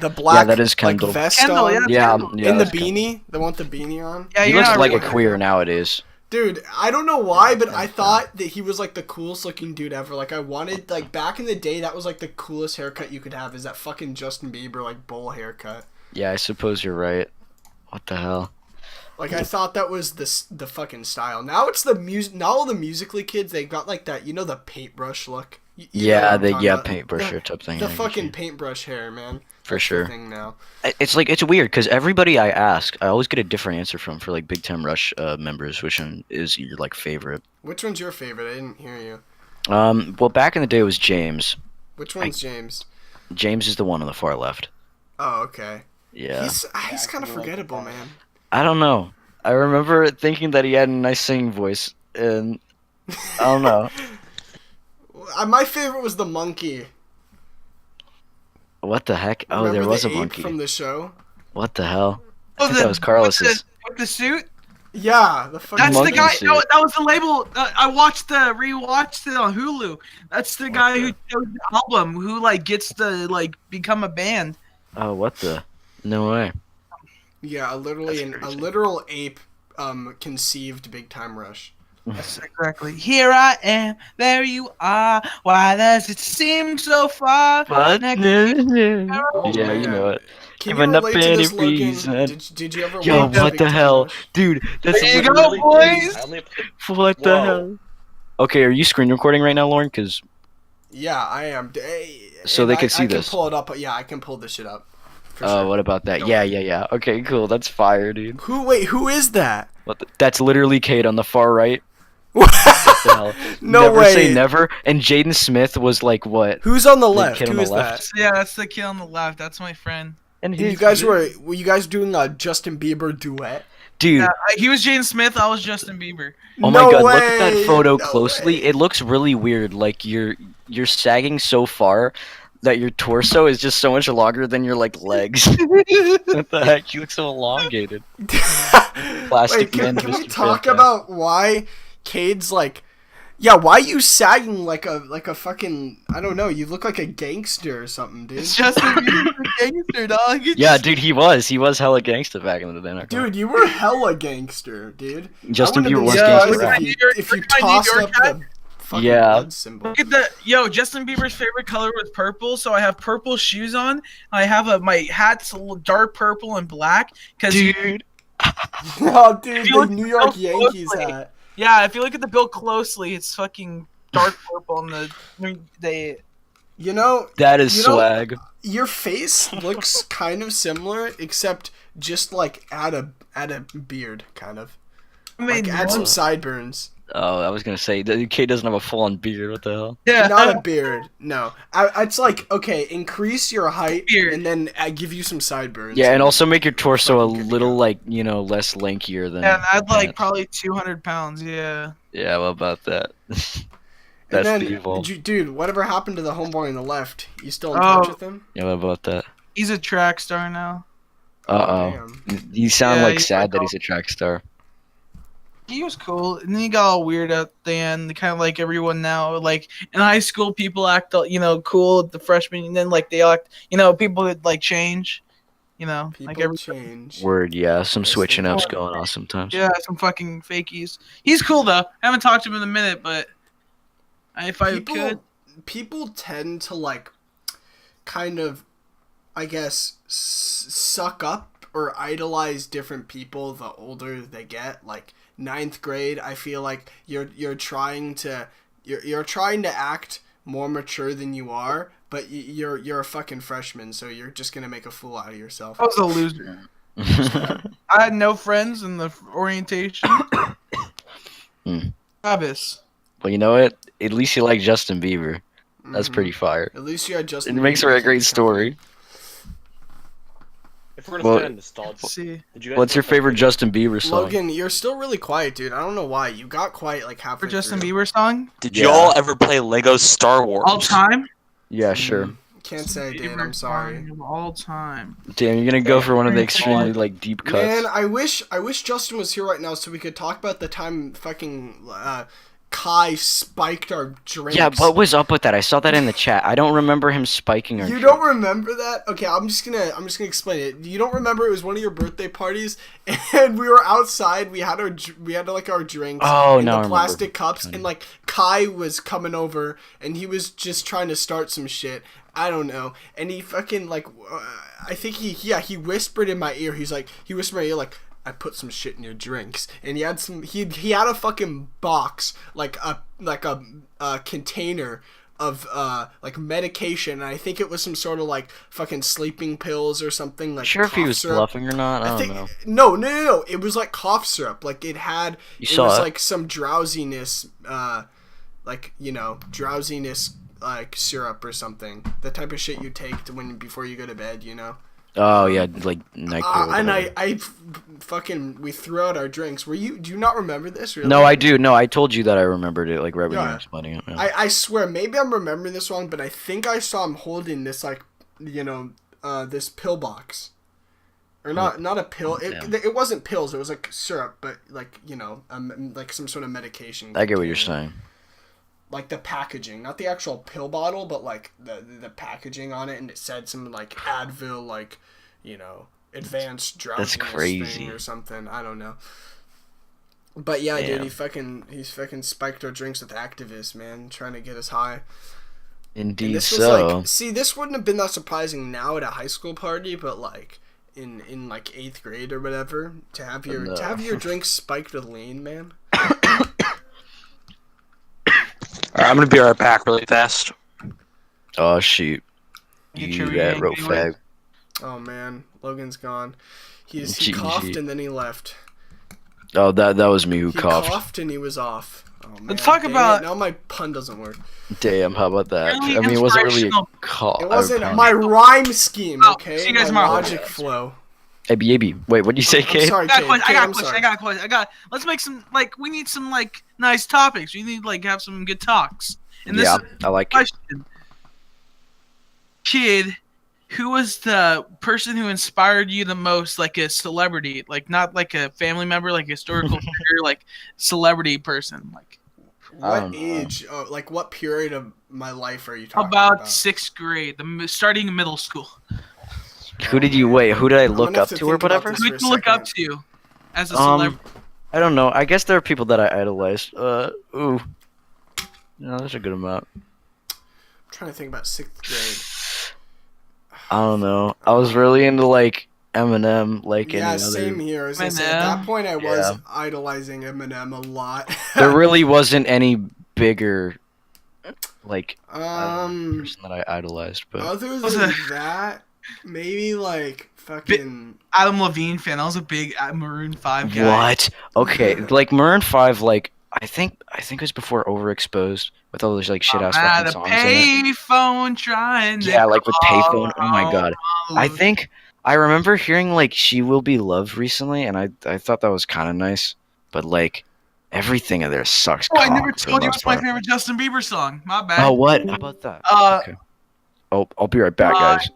Speaker 1: the black
Speaker 2: that is
Speaker 1: like
Speaker 2: Kendall.
Speaker 1: vest
Speaker 5: Kendall,
Speaker 1: on.
Speaker 5: yeah.
Speaker 2: Yeah,
Speaker 5: Kendall.
Speaker 2: yeah.
Speaker 1: In the
Speaker 2: that's Kendall.
Speaker 1: beanie, the one with the beanie on.
Speaker 5: Yeah,
Speaker 2: He
Speaker 5: you're
Speaker 2: looks
Speaker 5: not
Speaker 2: like a
Speaker 5: really-
Speaker 2: queer nowadays.
Speaker 1: Dude, I don't know why, but I thought that he was like the coolest looking dude ever. Like I wanted, like back in the day, that was like the coolest haircut you could have. Is that fucking Justin Bieber like bowl haircut?
Speaker 2: Yeah, I suppose you're right. What the hell?
Speaker 1: Like I thought that was the fucking style. Now it's the music. Now all the Musically kids, they got like that. You know the paintbrush look. You know what
Speaker 2: Yeah,
Speaker 1: I'm talking about?
Speaker 2: paintbrush hair type thing.
Speaker 1: The
Speaker 2: I get
Speaker 1: fucking
Speaker 2: you.
Speaker 1: paintbrush hair, man.
Speaker 2: For
Speaker 1: That's
Speaker 2: sure.
Speaker 1: The thing now.
Speaker 2: It's like it's weird because everybody I ask, I always get a different answer from for like Big Time Rush members. Which one is your like favorite?
Speaker 1: Which one's your favorite? I didn't hear you.
Speaker 2: Well, back in the day it was James.
Speaker 1: Which one's James?
Speaker 2: James is the one on the far left.
Speaker 1: Oh, okay.
Speaker 2: Yeah.
Speaker 1: He's kind of forgettable, man.
Speaker 2: I don't know. I remember thinking that he had a nice singing voice, and I don't know.
Speaker 1: My favorite was the monkey.
Speaker 2: What the heck? Oh,
Speaker 1: Remember
Speaker 2: there was
Speaker 1: the
Speaker 2: a
Speaker 1: ape
Speaker 2: monkey.
Speaker 1: from the show.
Speaker 2: What the hell?
Speaker 5: Oh,
Speaker 2: I think that was Carlos's.
Speaker 5: With the suit?
Speaker 1: Yeah, the fucking
Speaker 5: That's the
Speaker 2: monkey
Speaker 5: guy.
Speaker 2: suit.
Speaker 5: That was the label. I rewatched it on Hulu. That's the guy who chose the album, who like gets to like become a band.
Speaker 2: Oh, what the? No way.
Speaker 1: Yeah,
Speaker 2: That's
Speaker 1: a
Speaker 2: crazy.
Speaker 1: literal ape conceived Big Time Rush.
Speaker 5: Yes, exactly. Here I am, there you are. Why does it seem so far?
Speaker 2: What?
Speaker 5: Next-
Speaker 1: Oh,
Speaker 2: Yeah, you
Speaker 1: man.
Speaker 2: know it.
Speaker 1: Can
Speaker 2: Giving
Speaker 1: you
Speaker 2: up
Speaker 1: relate to this,
Speaker 2: any
Speaker 1: Logan?
Speaker 2: reason.
Speaker 1: Did you ever
Speaker 2: Yo,
Speaker 1: watch
Speaker 2: what
Speaker 1: Big
Speaker 2: the
Speaker 1: Time
Speaker 2: hell,
Speaker 1: Rush?
Speaker 2: dude? That's
Speaker 5: There you go,
Speaker 2: literally-
Speaker 5: boys.
Speaker 2: What the
Speaker 4: Whoa.
Speaker 2: hell? Okay, are you screen recording right now, Lauren? Because
Speaker 1: Yeah, I am.
Speaker 2: So
Speaker 1: And
Speaker 2: they could see
Speaker 1: I
Speaker 2: this.
Speaker 1: can pull it up. Yeah, I can pull this shit up. For sure.
Speaker 2: what about that?
Speaker 1: Don't
Speaker 2: Yeah,
Speaker 1: worry.
Speaker 2: yeah. Okay, cool. That's fire, dude.
Speaker 1: Who is that?
Speaker 2: That's literally Kate on the far right. What the hell?
Speaker 1: No
Speaker 2: never
Speaker 1: way.
Speaker 2: say never. And Jaden Smith was like what?
Speaker 1: Who's on the
Speaker 2: The
Speaker 1: left?
Speaker 2: kid on
Speaker 1: Who
Speaker 2: the
Speaker 1: is
Speaker 2: left?
Speaker 5: Yeah, that's the kid on the left. That's my friend.
Speaker 2: And
Speaker 1: that? And you guys were you guys doing a Justin Bieber duet?
Speaker 2: dude.
Speaker 5: Yeah, he was Jaden Smith. I was Justin Bieber.
Speaker 2: Oh
Speaker 1: No
Speaker 2: my god,
Speaker 1: way,
Speaker 2: look at that photo
Speaker 1: no
Speaker 2: closely.
Speaker 1: way.
Speaker 2: It looks really weird. Like you're sagging so far that your torso is just so much longer than your like legs. What the heck? You look so elongated. Plastic
Speaker 1: Wait,
Speaker 2: Man,
Speaker 1: can we
Speaker 2: Mr.
Speaker 1: talk
Speaker 2: Fantastic.
Speaker 1: about why Cade's like, yeah, why you sagging like a fucking, I don't know, you look like a gangster or something, dude.
Speaker 5: It's Justin Bieber, gangster dog. It's
Speaker 2: Yeah, dude, he was hella gangsta back in the day. not gonna
Speaker 1: Dude, you were hella gangster, dude.
Speaker 2: Justin
Speaker 1: I wouldn't
Speaker 2: Bieber was
Speaker 1: have been
Speaker 2: gangsta
Speaker 1: surprised
Speaker 2: rap.
Speaker 1: if you
Speaker 5: Look at my New
Speaker 1: tossed
Speaker 5: York
Speaker 1: up
Speaker 5: hat.
Speaker 1: the fucking
Speaker 2: Yeah.
Speaker 1: blood symbol.
Speaker 5: Look at the Justin Bieber's favorite color was purple, so I have purple shoes on. I have my hat's a little dark purple and black because
Speaker 2: Dude.
Speaker 1: Oh, dude,
Speaker 5: You
Speaker 1: the
Speaker 5: look
Speaker 1: New York
Speaker 5: so
Speaker 1: Yankees
Speaker 5: closely.
Speaker 1: hat.
Speaker 5: yeah, if you look at the bill closely, it's fucking dark purple and the
Speaker 1: You know,
Speaker 2: That is
Speaker 1: You know-
Speaker 2: swag.
Speaker 1: your face looks kind of similar, except just like add a beard, kind of.
Speaker 5: I mean,
Speaker 1: Like add some sideburns.
Speaker 2: Oh, I was gonna say the kid doesn't have a full on beard. What the hell?
Speaker 5: yeah,
Speaker 1: Not a beard. No, it's like okay, increase your height
Speaker 5: Beard.
Speaker 1: and then I give you some sideburns.
Speaker 2: Yeah, and also make your torso a
Speaker 1: Fucking good to
Speaker 2: little
Speaker 1: go.
Speaker 2: like less lankier than.
Speaker 5: and I'd like
Speaker 2: that.
Speaker 5: probably 200 pounds. Yeah.
Speaker 2: Yeah, what about that?
Speaker 1: And
Speaker 2: That's
Speaker 1: then,
Speaker 2: the evil.
Speaker 1: dude, whatever happened to the homeboy on the left? You still in
Speaker 5: Oh.
Speaker 1: touch with him?
Speaker 2: Yeah, what about that?
Speaker 5: He's a track star now.
Speaker 2: Uh oh.
Speaker 1: Damn.
Speaker 2: You sound
Speaker 5: Yeah,
Speaker 2: like
Speaker 5: he's
Speaker 2: sad
Speaker 5: like
Speaker 2: that he's a track star.
Speaker 5: He was cool, and then he got all weird at the end, kind of like everyone now. Like in high school, people act, cool at the freshmen, and then like they act, people would like change, like
Speaker 1: People
Speaker 5: every
Speaker 1: change.
Speaker 2: Word, yeah, some
Speaker 1: Yes,
Speaker 2: switching
Speaker 1: they
Speaker 2: ups
Speaker 5: do.
Speaker 2: going on sometimes.
Speaker 5: yeah, some fucking fakies. He's cool though. I haven't talked to him in a minute, but if I could,
Speaker 1: People tend to like, kind of, I guess, suck up or idolize different people the older they get. Like ninth grade, I feel like you're trying to act more mature than you are, but you're a fucking freshman, so you're just gonna make a fool out of yourself.
Speaker 5: I was a loser. I had no friends in the orientation.
Speaker 2: Hmm.
Speaker 5: Travis.
Speaker 2: Well, you know what? At least you like Justin Bieber. That's pretty fire.
Speaker 1: At least you had Justin.
Speaker 2: It makes for a great story.
Speaker 4: If we're gonna
Speaker 2: Well,
Speaker 4: stay on nostalgia,
Speaker 5: Let's see.
Speaker 4: did you guys
Speaker 2: What's your
Speaker 4: watch
Speaker 2: favorite
Speaker 4: that
Speaker 2: Justin Bieber song?
Speaker 1: Logan, you're still really quiet, dude. I don't know why. You got quiet like halfway
Speaker 5: For Justin
Speaker 1: through.
Speaker 5: Bieber song?
Speaker 6: Did
Speaker 2: Yeah.
Speaker 6: y'all ever play Lego Star Wars?
Speaker 5: All time?
Speaker 2: Yeah, sure.
Speaker 1: Can't say I did.
Speaker 5: Bieber
Speaker 1: I'm sorry.
Speaker 5: song of all time.
Speaker 2: Damn, you're gonna go for one of the
Speaker 5: Yeah.
Speaker 2: extremely like deep cuts.
Speaker 1: Man, I wish Justin was here right now so we could talk about the time fucking Kai spiked our drinks.
Speaker 2: Yeah, what was up with that? I saw that in the chat. I don't remember him spiking our
Speaker 1: You
Speaker 2: drink.
Speaker 1: don't remember that? Okay, I'm just gonna explain it. You don't remember it was one of your birthday parties, and we were outside. We had like our drinks
Speaker 2: Oh,
Speaker 1: in
Speaker 2: now I
Speaker 1: the
Speaker 2: remember.
Speaker 1: plastic cups, and like Kai was coming over, and he was just trying to start some shit. I don't know, and he fucking like, I think he whispered in my ear. He whispered in my ear like, I put some shit in your drinks, and he had a fucking box, like a container of like medication, and I think it was some sort of like fucking sleeping pills or something, like
Speaker 2: Sure if he
Speaker 1: cough
Speaker 2: was
Speaker 1: syrup.
Speaker 2: bluffing or not? I don't know.
Speaker 1: No. It was like cough syrup. Like it
Speaker 2: saw
Speaker 1: was
Speaker 2: it?
Speaker 1: like some drowsiness, drowsiness like syrup or something. The type of shit you take before you go to bed, you know.
Speaker 2: Oh yeah, like NyQuil.
Speaker 1: And
Speaker 2: whatever.
Speaker 1: we threw out our drinks. Do you not remember this? Really?
Speaker 2: No, I do. No, I told you that I remembered it like right when you
Speaker 1: Yeah.
Speaker 2: were explaining it. Yeah.
Speaker 1: I swear, maybe I'm remembering this wrong, but I think I saw him holding this this pill box, or not a pill. It wasn't pills. It was like syrup, but like like some sort of medication.
Speaker 2: I get what you're
Speaker 1: container.
Speaker 2: saying.
Speaker 1: Like the packaging, not the actual pill bottle, but like the packaging on it, and it said some like Advil, like advanced drowsiness
Speaker 2: crazy.
Speaker 1: thing or something. I don't know. But yeah,
Speaker 2: Damn.
Speaker 1: dude, he's fucking spiked our drinks with activists, man, trying to get us high. And
Speaker 2: Indeed
Speaker 1: this was
Speaker 2: so.
Speaker 1: like, see, this wouldn't have been that surprising now at a high school party, but like in like 8th grade or whatever, to have your drinks spiked with lean, man.
Speaker 6: Alright, I'm gonna be right back really fast.
Speaker 2: Oh shoot.
Speaker 5: Get
Speaker 2: You
Speaker 5: your
Speaker 2: that
Speaker 5: yank
Speaker 2: rope
Speaker 5: anyway.
Speaker 2: fag.
Speaker 1: Oh man, Logan's gone. He
Speaker 2: GG.
Speaker 1: coughed and then he left.
Speaker 2: Oh, that was me who
Speaker 1: He
Speaker 2: coughed.
Speaker 1: coughed and he was off. Oh, man.
Speaker 5: Let's talk
Speaker 1: Dang
Speaker 5: about-
Speaker 1: it, now my pun doesn't work.
Speaker 2: Damn, how about that?
Speaker 5: Really
Speaker 2: I mean, it wasn't really a
Speaker 5: inspirational.
Speaker 2: cough.
Speaker 1: It wasn't my rhyme scheme,
Speaker 5: Oh,
Speaker 1: okay?
Speaker 5: see you guys
Speaker 1: my
Speaker 5: tomorrow.
Speaker 1: logic flow.
Speaker 2: AB. Wait, what'd you say,
Speaker 1: I'm
Speaker 2: Kate?
Speaker 1: sorry,
Speaker 5: I got a
Speaker 1: Kate.
Speaker 5: question.
Speaker 1: Kate,
Speaker 5: I got
Speaker 1: I'm
Speaker 5: a question.
Speaker 1: sorry.
Speaker 5: I got a question. Let's make some we need some nice topics. We need have some good talks. And this
Speaker 2: Yeah,
Speaker 5: is
Speaker 2: I like it.
Speaker 5: question. Kid, who was the person who inspired you the most, like a celebrity, like not like a family member, like a historical figure, like celebrity person, like
Speaker 2: I
Speaker 1: What
Speaker 2: don't know.
Speaker 1: age, like what period of my life are you
Speaker 5: how
Speaker 1: talking
Speaker 5: about
Speaker 1: about?
Speaker 5: 6th grade, starting middle school?
Speaker 2: Who did you who did I
Speaker 1: I'm
Speaker 2: look
Speaker 1: gonna have
Speaker 2: up
Speaker 1: to
Speaker 2: to or
Speaker 1: think about
Speaker 2: whatever?
Speaker 1: this.
Speaker 5: Who
Speaker 1: for
Speaker 5: did
Speaker 1: a
Speaker 5: you look up
Speaker 1: second.
Speaker 5: to as a celebrity?
Speaker 2: I don't know. I guess there are people that I idolized. No, there's a good amount.
Speaker 1: I'm trying to think about 6th grade.
Speaker 2: I don't know. I was really into like Eminem, like
Speaker 1: Yeah,
Speaker 2: any
Speaker 1: same
Speaker 2: other.
Speaker 1: here. As I said, at that
Speaker 5: Eminem.
Speaker 1: point, I was
Speaker 2: Yeah.
Speaker 1: idolizing Eminem a lot.
Speaker 2: There really wasn't any bigger, like I don't know, person that I idolized, but
Speaker 1: Other
Speaker 5: Was
Speaker 1: than
Speaker 5: it-
Speaker 1: that, maybe like fucking.
Speaker 5: Adam Levine fan. I was a big Maroon 5 guy.
Speaker 2: what? Okay, like Maroon 5, like I think it was before Overexposed with all those like shit ass
Speaker 5: At
Speaker 2: fucking
Speaker 5: a
Speaker 2: songs in it.
Speaker 5: payphone trying to
Speaker 2: Yeah, like with Payphone. Oh my
Speaker 5: call
Speaker 2: god. I
Speaker 5: home.
Speaker 2: think I remember hearing like "She Will Be Loved" recently, and I thought that was kind of nice, but like everything in there sucks.
Speaker 5: Oh, I never
Speaker 2: cock for the
Speaker 5: told you
Speaker 2: most
Speaker 5: what's my
Speaker 2: part.
Speaker 5: favorite Justin Bieber song. My bad.
Speaker 2: Oh, what? How about that? Okay. Oh, I'll be right back, guys.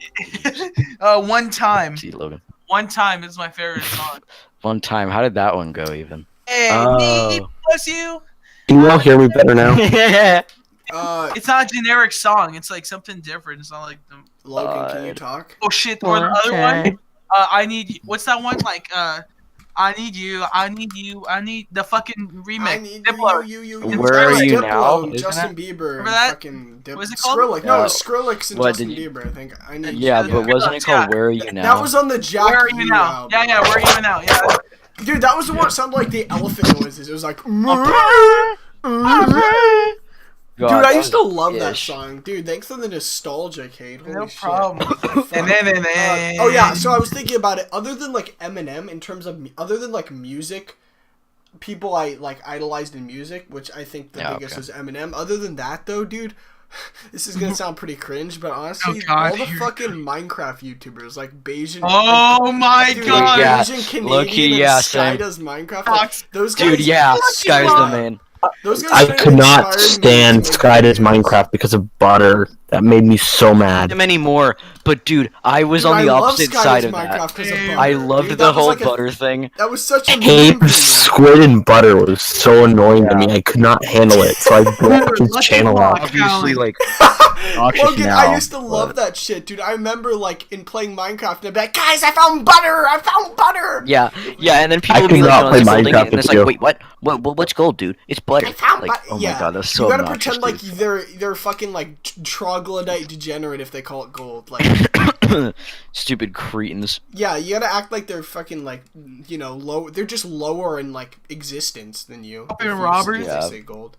Speaker 5: One time.
Speaker 2: See you, Logan.
Speaker 5: One time is my favorite song.
Speaker 2: One time. How did that one go? Even.
Speaker 5: Hey,
Speaker 2: Oh.
Speaker 5: me, bless you.
Speaker 3: Can you all hear me better now?
Speaker 5: It's not a generic song. It's like something different. It's not like the.
Speaker 1: Logan, can you talk?
Speaker 5: Oh shit! Or the other one. I need. What's that one? Like I need you. I need you. I need the fucking remix.
Speaker 1: I need
Speaker 5: Diplo.
Speaker 1: you.
Speaker 2: Where are you now?
Speaker 1: Diplo,
Speaker 2: Isn't
Speaker 1: Justin
Speaker 2: it?
Speaker 1: Bieber,
Speaker 5: Remember
Speaker 1: and
Speaker 5: that?
Speaker 1: fucking
Speaker 5: What was it called?
Speaker 1: Skrillex. No,
Speaker 2: Uh,
Speaker 1: Skrillex and
Speaker 2: what,
Speaker 1: Justin
Speaker 2: did you-
Speaker 1: Bieber. I think. I need.
Speaker 2: Yeah,
Speaker 1: you.
Speaker 2: but wasn't it called "Where Are You Now"?
Speaker 1: That was on the Jack
Speaker 5: Where are you
Speaker 1: U
Speaker 5: now?
Speaker 1: album.
Speaker 5: Yeah, where are you now? Yeah.
Speaker 1: Dude, that was the one that sounded like the elephant noises. It was like.
Speaker 2: God,
Speaker 1: Dude, I
Speaker 2: that
Speaker 1: used to
Speaker 2: was
Speaker 1: love that
Speaker 2: ish.
Speaker 1: song. Dude, thanks for the nostalgia, Kate. Holy
Speaker 5: No
Speaker 1: shit.
Speaker 5: problem.
Speaker 1: Fuck.
Speaker 5: And then.
Speaker 1: Oh yeah, so I was thinking about it. Other than like Eminem, in terms of other than like music, people I like idolized in music, which I think the
Speaker 2: Yeah,
Speaker 1: biggest
Speaker 2: okay.
Speaker 1: was Eminem. Other than that, though, dude, This is gonna sound pretty cringe, but honestly,
Speaker 5: Oh, God.
Speaker 1: all the fucking Minecraft YouTubers, like Bayesian.
Speaker 5: Oh my
Speaker 1: dude,
Speaker 5: God.
Speaker 2: Yeah,
Speaker 1: Asian Canadian
Speaker 2: low-key,
Speaker 1: and
Speaker 2: yeah,
Speaker 1: Sky
Speaker 2: same.
Speaker 1: does Minecraft. Like, those guys,
Speaker 2: Dude, yeah,
Speaker 5: Fucking
Speaker 2: Sky's the
Speaker 5: love-
Speaker 2: man.
Speaker 1: those guys
Speaker 3: I
Speaker 1: straight
Speaker 3: could not
Speaker 1: inspired me to
Speaker 3: stand
Speaker 1: make
Speaker 3: Skyda's
Speaker 1: videos.
Speaker 3: Minecraft because of butter. That made me so mad.
Speaker 2: Him anymore, but dude, I was
Speaker 1: Dude,
Speaker 2: on the
Speaker 1: I love
Speaker 2: opposite
Speaker 1: Skyda's
Speaker 2: side of
Speaker 1: Minecraft
Speaker 2: that.
Speaker 1: 'cause of
Speaker 5: Dude.
Speaker 1: butter.
Speaker 2: I loved
Speaker 1: Dude,
Speaker 2: the
Speaker 1: that was
Speaker 2: whole
Speaker 1: like a-
Speaker 2: butter thing.
Speaker 1: That was such a
Speaker 3: Hate
Speaker 1: meme for me.
Speaker 3: squid and butter was so annoying to me. I could not handle it, so I blocked his
Speaker 5: Lucky
Speaker 3: channel
Speaker 5: block.
Speaker 3: out.
Speaker 2: Obviously, like, noxious
Speaker 1: Logan,
Speaker 2: now,
Speaker 1: I used to love that shit, dude. I remember, like, in playing Minecraft, and I'd be like, guys, I found butter! I found butter!
Speaker 2: Yeah, and then people
Speaker 3: I
Speaker 2: would be
Speaker 3: could
Speaker 2: like,
Speaker 3: not
Speaker 2: no,
Speaker 3: play
Speaker 2: it's building
Speaker 3: Minecraft
Speaker 2: it, and it's
Speaker 3: with
Speaker 2: like,
Speaker 3: you.
Speaker 2: wait, what's gold, dude? It's butter.
Speaker 1: I found
Speaker 2: Like, oh
Speaker 1: yeah.
Speaker 2: my god, that's so
Speaker 1: you gotta
Speaker 2: obnoxious,
Speaker 1: pretend like
Speaker 2: dude.
Speaker 1: they're fucking like troglodyte degenerate if they call it gold. Like,
Speaker 2: Stupid cretins.
Speaker 1: yeah, you gotta act like they're fucking like, you know, low. They're just lower in like existence than you.
Speaker 5: Fucking
Speaker 1: if you-
Speaker 5: robbers?
Speaker 1: if
Speaker 2: Yeah.
Speaker 1: They say gold.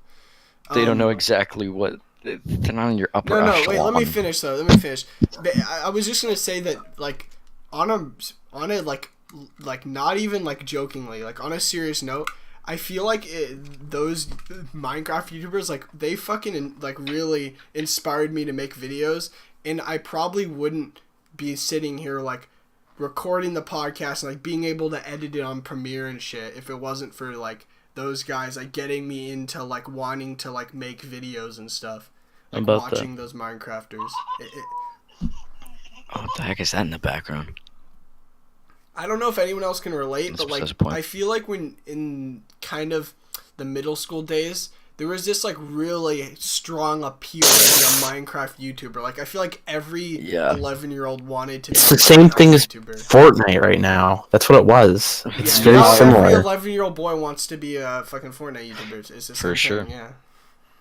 Speaker 2: They don't know exactly what. They're not in your upper
Speaker 1: No,
Speaker 2: echelon.
Speaker 1: wait. Let me finish though. Let me finish. I was just gonna say that like on a like not even like jokingly, like on a serious note, I feel like those Minecraft YouTubers, like, they fucking like really inspired me to make videos, and I probably wouldn't be sitting here like recording the podcast and like being able to edit it on Premiere and shit if it wasn't for like those guys like getting me into like wanting to like make videos and stuff. Like
Speaker 2: About
Speaker 1: watching those Minecrafters.
Speaker 2: Oh, what the heck is that in the background?
Speaker 1: I don't know if anyone else can relate,
Speaker 2: That's
Speaker 1: but like
Speaker 2: besides the point.
Speaker 1: I feel like when in kind of the middle school days, there was this like really strong appeal to be a Minecraft YouTuber. Like I feel like every
Speaker 2: Yeah.
Speaker 1: 11-year-old wanted to.
Speaker 3: It's
Speaker 1: be
Speaker 3: the
Speaker 1: a
Speaker 3: same
Speaker 1: Minecraft
Speaker 3: thing as
Speaker 1: YouTuber.
Speaker 3: Fortnite right now. That's what it was. It's
Speaker 1: Yeah,
Speaker 3: very
Speaker 1: now
Speaker 3: similar.
Speaker 1: Every 11-year-old boy wants to be a fucking Fortnite YouTuber. It's the same
Speaker 2: For sure.
Speaker 1: thing, yeah.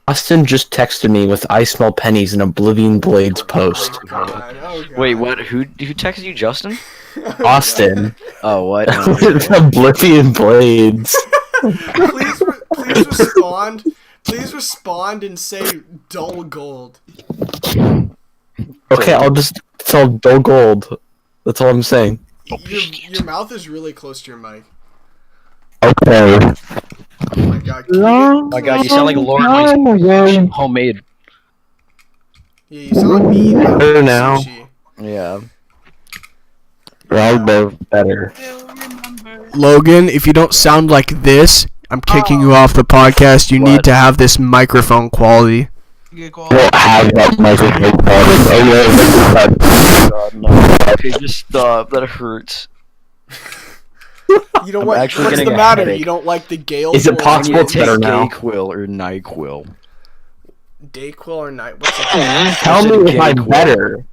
Speaker 3: Austin just texted me with "I smell pennies" in Oblivion Blades post.
Speaker 1: Oh god. Oh god.
Speaker 2: Wait, what? Who texted you, Justin?
Speaker 3: Austin,
Speaker 2: Oh, what?
Speaker 3: with Oblivion Blades.
Speaker 1: please respond. Please respond and say dull gold.
Speaker 3: Okay, I'll just tell dull gold. That's all I'm saying.
Speaker 1: Your mouth is really close to your mic.
Speaker 3: Okay.
Speaker 1: Oh my god.
Speaker 2: Oh my god, you sound like Lauren Weiss. Homemade.
Speaker 1: Yeah, you sound like me eating
Speaker 3: Better now.
Speaker 1: sushi.
Speaker 2: Yeah.
Speaker 3: Rather better.
Speaker 1: Logan, if you don't sound like this, I'm kicking you off the podcast. You need
Speaker 2: What?
Speaker 1: to have this microphone quality.
Speaker 5: Get
Speaker 3: I don't have that microphone.
Speaker 2: God, no. Okay, just stop. That hurts.
Speaker 1: You know
Speaker 2: I'm
Speaker 1: what?
Speaker 2: actually
Speaker 1: What's
Speaker 2: getting
Speaker 1: the
Speaker 2: a
Speaker 1: matter?
Speaker 2: headache.
Speaker 1: You don't like the Gale?
Speaker 3: Is it
Speaker 1: or
Speaker 3: possible
Speaker 2: You
Speaker 3: it's
Speaker 2: take
Speaker 3: better now?
Speaker 2: Dayquil or Nyquil.
Speaker 1: Dayquil or night? What's it?
Speaker 3: Tell me if I'm
Speaker 2: Dayquil.
Speaker 3: better.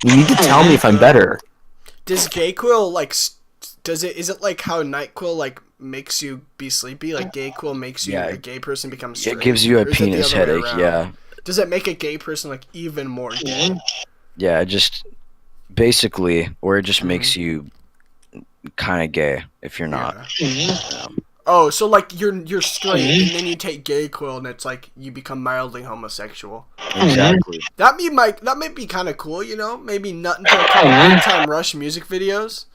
Speaker 3: You need to tell me if I'm better.
Speaker 1: Does Gayquil like? Does it? Is it like how Nightquil like makes you be sleepy? Like Gayquil makes you
Speaker 2: Yeah.
Speaker 1: a gay person become straight.
Speaker 2: It gives you a
Speaker 1: Or is it the
Speaker 2: penis
Speaker 1: other way
Speaker 2: headache,
Speaker 1: around?
Speaker 2: yeah.
Speaker 1: Does it make a gay person like even more gay?
Speaker 2: Yeah, just basically, or it just makes you kind of gay if you're not.
Speaker 1: Yeah. Oh, so like you're straight, and then you take Gayquil, and it's like you become mildly homosexual.
Speaker 2: Exactly.
Speaker 1: That might be kind of cool, you know? Maybe nut until a couple Big Time Rush music videos.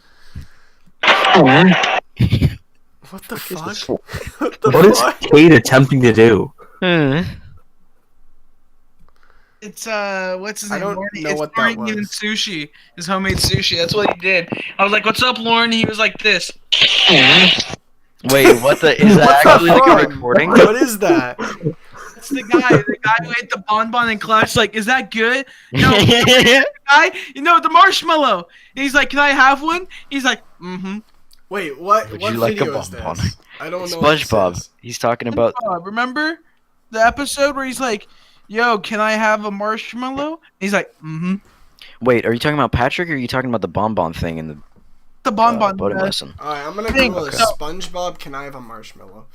Speaker 1: What the fuck? What the
Speaker 3: What is
Speaker 1: fuck?
Speaker 3: Kate attempting to do?
Speaker 5: It's what's his
Speaker 1: I
Speaker 5: name?
Speaker 1: don't
Speaker 5: Lauren,
Speaker 1: know
Speaker 5: it's
Speaker 1: what that
Speaker 5: Lauren eating
Speaker 1: was.
Speaker 5: sushi. His homemade sushi. That's what he did. I was like, "What's up, Lauren?" He was like this.
Speaker 2: Wait, what the? Is that
Speaker 1: What the
Speaker 2: actually like a
Speaker 1: fuck?
Speaker 2: recording?
Speaker 1: What is that?
Speaker 5: It's the guy who ate the bonbon and Clash. Like, is that good? No, guy. You know the marshmallow. And he's like, "Can I have one?" He's like, "Mm-hmm."
Speaker 1: Wait, what?
Speaker 2: Would
Speaker 1: what
Speaker 2: you like a
Speaker 1: video is
Speaker 2: bonbon?
Speaker 1: this? I don't know. what this
Speaker 2: SpongeBob.
Speaker 1: is.
Speaker 2: He's talking about.
Speaker 5: Remember the episode where he's like, "Yo, can I have a marshmallow?" He's like, "Mm-hmm."
Speaker 2: Wait, are you talking about Patrick, or are you talking about the bonbon thing in the
Speaker 5: The bonbon.
Speaker 2: boating lesson?
Speaker 1: Alright, I'm gonna
Speaker 5: Think
Speaker 1: Google this.
Speaker 5: so.
Speaker 1: SpongeBob, can I have a marshmallow?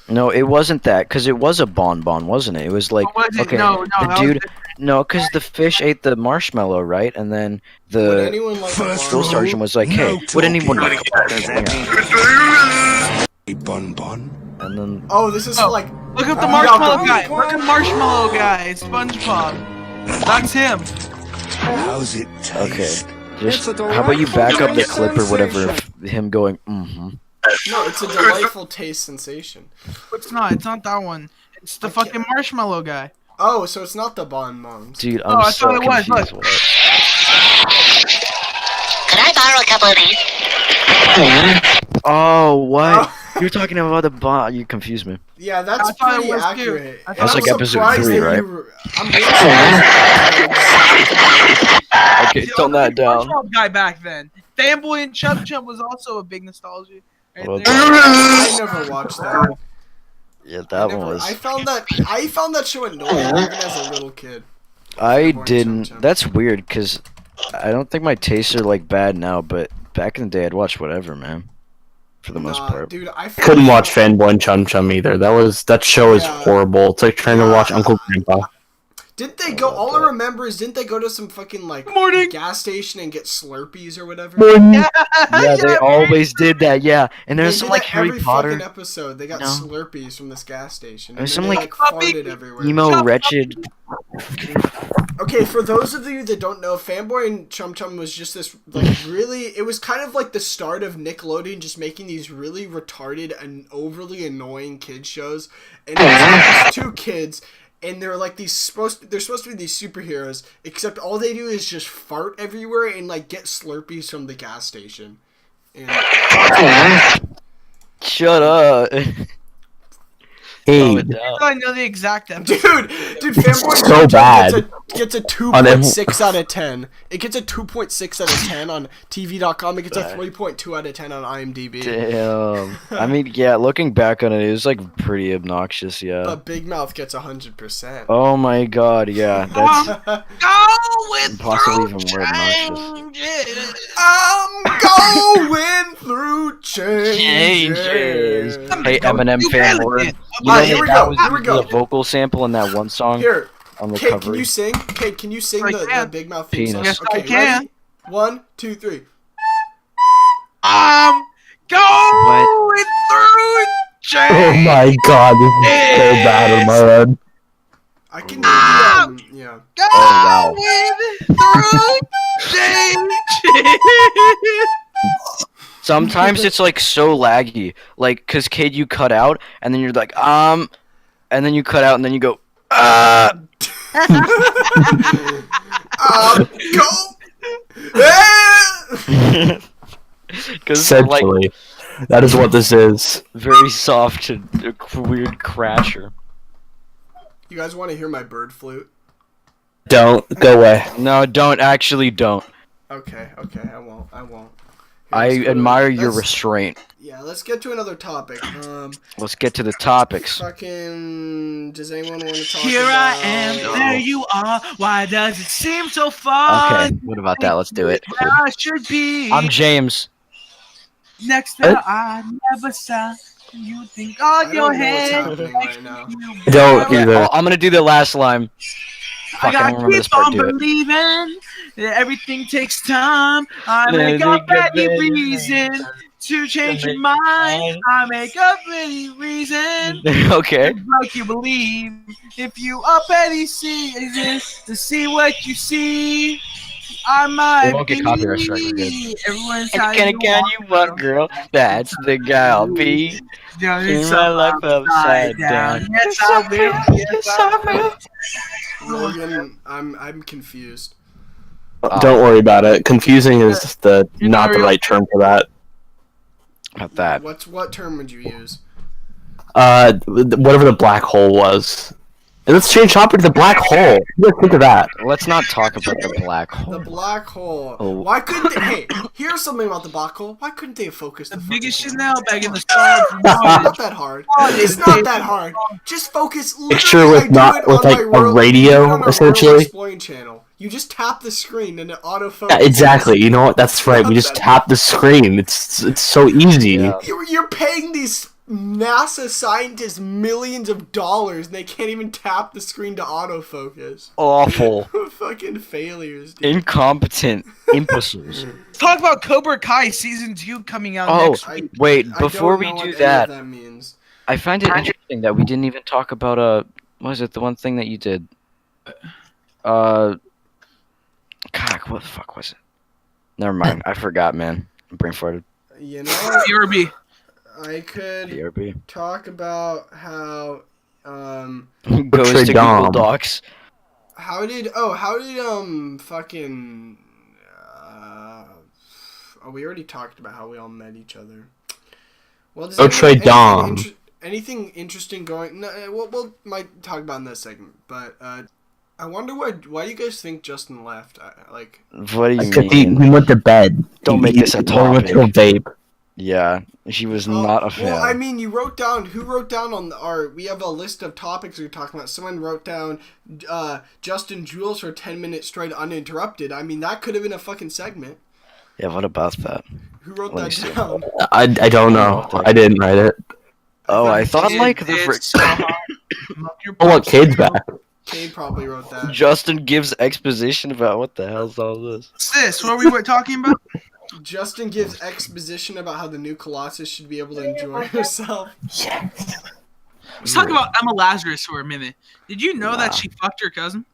Speaker 2: No, it wasn't that, because it was a bonbon, wasn't it? It was like,
Speaker 5: What was it?
Speaker 2: okay,
Speaker 5: No,
Speaker 2: the
Speaker 5: that was
Speaker 2: dude,
Speaker 5: different.
Speaker 2: no, because the fish ate the marshmallow, right? And then
Speaker 1: Would
Speaker 2: the
Speaker 1: anyone like a
Speaker 2: drill
Speaker 1: bonbon?
Speaker 2: sergeant was like, hey, would anyone like a marshmallow? And then,
Speaker 1: Oh, this is
Speaker 5: Oh.
Speaker 1: like.
Speaker 5: Look at the
Speaker 1: Oh,
Speaker 5: marshmallow
Speaker 1: yeah,
Speaker 5: guy.
Speaker 1: come
Speaker 5: Look at
Speaker 1: on.
Speaker 5: marshmallow guy. It's SpongeBob. That's him.
Speaker 7: How's it
Speaker 2: okay,
Speaker 7: taste?
Speaker 2: just, how about you back up the clip or whatever of him going, mm-hmm.
Speaker 1: No, it's a delightful taste sensation.
Speaker 5: It's not. It's not that one. It's the
Speaker 1: I can't-
Speaker 5: fucking marshmallow guy.
Speaker 1: Oh, so it's not the Bon Mums.
Speaker 2: Dude,
Speaker 5: Oh,
Speaker 2: I'm
Speaker 5: I
Speaker 2: so
Speaker 5: thought it was,
Speaker 2: confused.
Speaker 5: look.
Speaker 2: What?
Speaker 8: Could I borrow a couple of these?
Speaker 2: Oh, what?
Speaker 1: Oh.
Speaker 2: You're talking about the bond. You confused me.
Speaker 1: Yeah, that's
Speaker 5: I thought it
Speaker 1: pretty
Speaker 5: was too.
Speaker 1: accurate.
Speaker 5: I
Speaker 1: And
Speaker 5: thought
Speaker 2: That's
Speaker 5: it
Speaker 1: I'm
Speaker 2: like episode
Speaker 1: surprised
Speaker 2: 3,
Speaker 1: that
Speaker 2: right?
Speaker 1: I'm really surprised.
Speaker 2: Okay,
Speaker 5: See, I
Speaker 2: tone
Speaker 5: was a
Speaker 2: that down.
Speaker 5: SpongeBob guy back then. Fanboy and Chub Chub was also a big nostalgia. Right
Speaker 2: Well,
Speaker 5: there.
Speaker 1: I never watched that.
Speaker 2: Yeah,
Speaker 1: I
Speaker 2: that
Speaker 1: never.
Speaker 2: one was.
Speaker 1: I found that show annoying even as a little kid.
Speaker 2: I
Speaker 1: Fanboy and
Speaker 2: didn't.
Speaker 1: Chum Chum.
Speaker 2: That's weird because I don't think my tastes are like bad now, but back in the day, I'd watch whatever, man. For the most
Speaker 1: Nah,
Speaker 2: part.
Speaker 1: dude, I
Speaker 3: Couldn't watch Fanboy and Chum Chum either. That show is
Speaker 1: Yeah.
Speaker 3: horrible. It's like trying to
Speaker 1: Yeah.
Speaker 3: watch Uncle Grandpa.
Speaker 1: Didn't they go? All I remember is didn't they go to some fucking like
Speaker 5: Morning.
Speaker 1: gas station and get Slurpees or whatever?
Speaker 2: Yeah, they always did that. Yeah, and
Speaker 1: They
Speaker 2: there's
Speaker 1: did
Speaker 2: some like
Speaker 1: that
Speaker 2: Harry
Speaker 1: every
Speaker 2: Potter
Speaker 1: fucking episode. They got
Speaker 2: No.
Speaker 1: Slurpees from this gas station.
Speaker 2: There's
Speaker 1: And
Speaker 2: some,
Speaker 1: then they,
Speaker 2: like,
Speaker 1: farted everywhere.
Speaker 2: emo wretched.
Speaker 1: Okay, for those of you that don't know, Fanboy and Chum Chum was just this like really. It was kind of like the start of Nickelodeon just making these really retarded and overly annoying kid shows. And it's like these two kids, and they're like they're supposed to be these superheroes, except all they do is just fart everywhere and like get Slurpees from the gas station. And,
Speaker 2: Shut up.
Speaker 3: Hey,
Speaker 2: Calm it down.
Speaker 5: I know the exact episode.
Speaker 1: dude, Fanboy
Speaker 3: so
Speaker 1: Chum Chum
Speaker 3: bad.
Speaker 1: gets a 2.6 out of 10. It gets a 2.6 out of 10 on TV.com. It gets a 3.2 out of 10 on IMDb.
Speaker 2: Damn. I mean, yeah, looking back on it, it was like pretty obnoxious, yeah.
Speaker 1: But Big Mouth gets 100%.
Speaker 2: Oh my god, yeah. That's
Speaker 5: Go with
Speaker 2: possibly even more obnoxious.
Speaker 5: changes.
Speaker 1: I'm going through changes.
Speaker 2: Hey, Eminem
Speaker 5: You
Speaker 2: fan
Speaker 5: barely
Speaker 2: word.
Speaker 5: did.
Speaker 2: You
Speaker 1: Alright,
Speaker 2: know
Speaker 1: here we
Speaker 2: that
Speaker 1: go,
Speaker 2: was
Speaker 1: here we go.
Speaker 2: the vocal sample in that one song
Speaker 1: Here,
Speaker 2: on the
Speaker 1: Kate,
Speaker 2: cover.
Speaker 1: can you sing? Kate, can you sing
Speaker 5: I
Speaker 1: the
Speaker 5: can.
Speaker 1: Big Mouth theme song?
Speaker 2: Penis.
Speaker 5: Yes, I
Speaker 1: Okay,
Speaker 5: can.
Speaker 1: ready? 1, 2, 3.
Speaker 5: I'm going through
Speaker 3: oh
Speaker 5: change.
Speaker 3: my god, this is so bad in my head.
Speaker 1: I can yeah.
Speaker 2: wow.
Speaker 5: Going through change.
Speaker 2: Sometimes it's like so laggy. Like, cause kid, you cut out, and then you're like, and then you cut out, and then you go,
Speaker 1: Go!
Speaker 2: Cause it's like
Speaker 3: Essentially, that is what this is.
Speaker 2: very soft and weird crasher.
Speaker 1: You guys want to hear my bird flute?
Speaker 3: Don't go away.
Speaker 2: No, don't don't.
Speaker 1: Okay, I won't. Here,
Speaker 2: I
Speaker 1: let's go to-
Speaker 2: admire your
Speaker 1: let's-
Speaker 2: restraint.
Speaker 1: Yeah, let's get to another topic.
Speaker 2: Let's get to the topics.
Speaker 1: Fucking. Does anyone want to talk
Speaker 5: Here
Speaker 1: about?
Speaker 5: I am, there you are. Why does it seem so far?
Speaker 2: Okay, what about that? Let's do it.
Speaker 5: Where I should be.
Speaker 2: I'm James.
Speaker 5: Next to I never saw. You think
Speaker 1: I
Speaker 5: on
Speaker 1: don't
Speaker 5: your
Speaker 1: know what's
Speaker 5: head.
Speaker 1: happening right now.
Speaker 3: I don't
Speaker 2: Okay,
Speaker 3: either.
Speaker 2: I'm gonna do the last line.
Speaker 5: I
Speaker 2: Fuck, I don't
Speaker 5: gotta
Speaker 2: remember this
Speaker 5: keep
Speaker 2: part.
Speaker 5: on
Speaker 2: Do it.
Speaker 5: believing that everything takes time. I make up any reason to change your mind. I make up any reason
Speaker 2: Okay.
Speaker 5: to make you believe. If you up any season to see what you see, I might
Speaker 2: We won't get copyright strike, we're good.
Speaker 5: Everyone's
Speaker 2: And
Speaker 5: how
Speaker 2: can
Speaker 5: you
Speaker 2: you what, girl? That's the guy I'll be.
Speaker 5: down
Speaker 2: In my life upside down.
Speaker 5: Yes, I will. Yes, I will.
Speaker 1: Morgan, I'm confused.
Speaker 3: Don't worry about it. Confusing is not the
Speaker 5: real-
Speaker 3: right term for that.
Speaker 2: About that.
Speaker 1: What term would you use?
Speaker 3: Whatever the black hole was. And let's change topic to the black hole. Let's think of that.
Speaker 2: Let's not talk about the black
Speaker 1: The
Speaker 2: hole.
Speaker 1: black hole.
Speaker 2: Oh.
Speaker 1: Why couldn't they? Hey, here's something about the black hole. Why couldn't they have focused
Speaker 5: The
Speaker 1: the
Speaker 5: biggest
Speaker 1: fucking
Speaker 5: Chanel
Speaker 1: camera?
Speaker 5: bag in the stars.
Speaker 1: It's not that hard. It's not that hard. Just focus.
Speaker 3: Picture
Speaker 1: literally,
Speaker 3: with
Speaker 1: I do
Speaker 3: not
Speaker 1: it
Speaker 3: with
Speaker 1: on
Speaker 3: like
Speaker 1: my
Speaker 3: a
Speaker 1: Royal-
Speaker 3: radio,
Speaker 1: I do it on my
Speaker 3: essentially.
Speaker 1: Royal Exploring channel. You just tap the screen and it autofocus.
Speaker 3: Yeah, exactly. You know what? That's right. We just tap the screen. It's so easy.
Speaker 2: Yeah.
Speaker 1: You're paying these NASA scientists millions of dollars and they can't even tap the screen to autofocus.
Speaker 2: Awful.
Speaker 1: Fucking failures, dude.
Speaker 2: Incompetent imbeciles.
Speaker 5: Talk about Cobra Kai season 2 coming out
Speaker 2: Oh,
Speaker 5: next week.
Speaker 2: wait,
Speaker 1: I
Speaker 2: before
Speaker 1: don't
Speaker 2: we
Speaker 1: know what
Speaker 2: do
Speaker 1: any of
Speaker 2: that,
Speaker 1: that means.
Speaker 2: I find it interesting that we didn't even talk about, what was it, the one thing that you did? God, what the fuck was it? Never mind, I forgot, man. I'm brain farted.
Speaker 1: You know,
Speaker 5: BRB.
Speaker 1: I could
Speaker 2: BRB.
Speaker 1: talk about how
Speaker 2: Goes
Speaker 3: Trey
Speaker 2: to
Speaker 3: Dom.
Speaker 2: Google Docs.
Speaker 1: How did fucking we already talked about how we all met each other. Well, does
Speaker 3: Trey Dom.
Speaker 1: Anything interesting going? No, we'll might talk about in this segment, but I wonder why do you guys think Justin left?
Speaker 2: What do you
Speaker 3: Because
Speaker 2: mean?
Speaker 3: he went to bed.
Speaker 2: Don't make this a
Speaker 3: Or went to a
Speaker 2: topic.
Speaker 3: vape.
Speaker 2: Yeah, she was not a fan.
Speaker 1: Well, I mean, who wrote down on we have a list of topics we're talking about. Someone wrote down Justin Jules for 10 minutes straight uninterrupted. I mean, that could have been a fucking segment.
Speaker 2: Yeah, what about that?
Speaker 1: Who wrote
Speaker 2: Let me
Speaker 1: that
Speaker 2: see.
Speaker 1: down?
Speaker 3: I don't know. I didn't write it.
Speaker 2: Oh, I thought like
Speaker 5: It's
Speaker 2: the
Speaker 5: so hot. Muck your
Speaker 3: Oh, look,
Speaker 5: pants.
Speaker 3: Cade's back.
Speaker 1: Cade probably wrote that.
Speaker 2: Justin gives exposition about what the hell's all this.
Speaker 5: What's this? What we were talking about?
Speaker 1: Justin gives exposition about how the new Colossus should be able to enjoy herself.
Speaker 5: Let's talk about Emma Lazarus for a minute. Did you know that she fucked her cousin?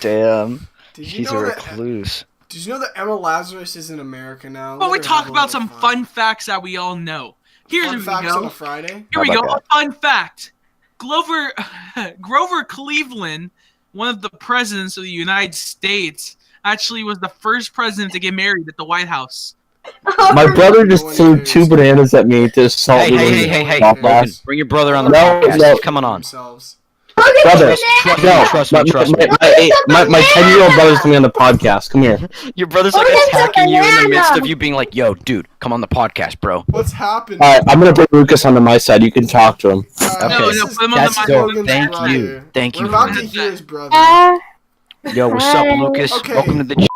Speaker 2: Damn,
Speaker 1: Did you
Speaker 2: she's a
Speaker 1: know that?
Speaker 2: recluse.
Speaker 1: Did you know that Emma Lazarus is in America now?
Speaker 5: Well,
Speaker 1: Let
Speaker 5: we
Speaker 1: her
Speaker 5: talk
Speaker 1: have a
Speaker 5: about
Speaker 1: little
Speaker 5: some fun facts that we all know. Here
Speaker 1: Fun
Speaker 5: we
Speaker 1: facts on
Speaker 5: go.
Speaker 1: a Friday.
Speaker 5: Here we
Speaker 2: How
Speaker 5: go.
Speaker 2: about
Speaker 5: A fun fact. Grover Cleveland, one of the presidents of the United States, actually was the first president to get married at the White House.
Speaker 3: My brother
Speaker 1: No
Speaker 3: just
Speaker 1: one
Speaker 3: threw
Speaker 1: cares.
Speaker 3: 2 bananas at me to assault
Speaker 2: Hey,
Speaker 3: me.
Speaker 2: hey,
Speaker 3: with
Speaker 2: hey,
Speaker 3: a
Speaker 2: hey, hey,
Speaker 3: golf
Speaker 2: Logan,
Speaker 3: ball.
Speaker 2: bring your brother on the
Speaker 3: No,
Speaker 2: podcast.
Speaker 3: no.
Speaker 2: Come on.
Speaker 1: Themselves.
Speaker 3: Brother,
Speaker 2: Trust
Speaker 3: no,
Speaker 2: me, trust me, trust me.
Speaker 3: my 10-year-old brother's coming on the podcast. Come here.
Speaker 2: Your brother's like attacking you in the midst of you being like, "Yo, dude, come on the podcast, bro."
Speaker 1: What's happening?
Speaker 3: Alright, I'm gonna bring Lucas onto my side. You can talk to him.
Speaker 5: No,
Speaker 1: this
Speaker 5: no,
Speaker 1: is-
Speaker 5: put him on
Speaker 1: this
Speaker 5: the
Speaker 1: is
Speaker 5: mic.
Speaker 1: Logan's
Speaker 2: Thank
Speaker 1: brother.
Speaker 2: you. Thank you
Speaker 1: We're
Speaker 2: for
Speaker 1: about to
Speaker 5: that.
Speaker 1: hear his brother.
Speaker 2: Yo, what's up, Lucas?
Speaker 1: Okay.
Speaker 2: Welcome to the.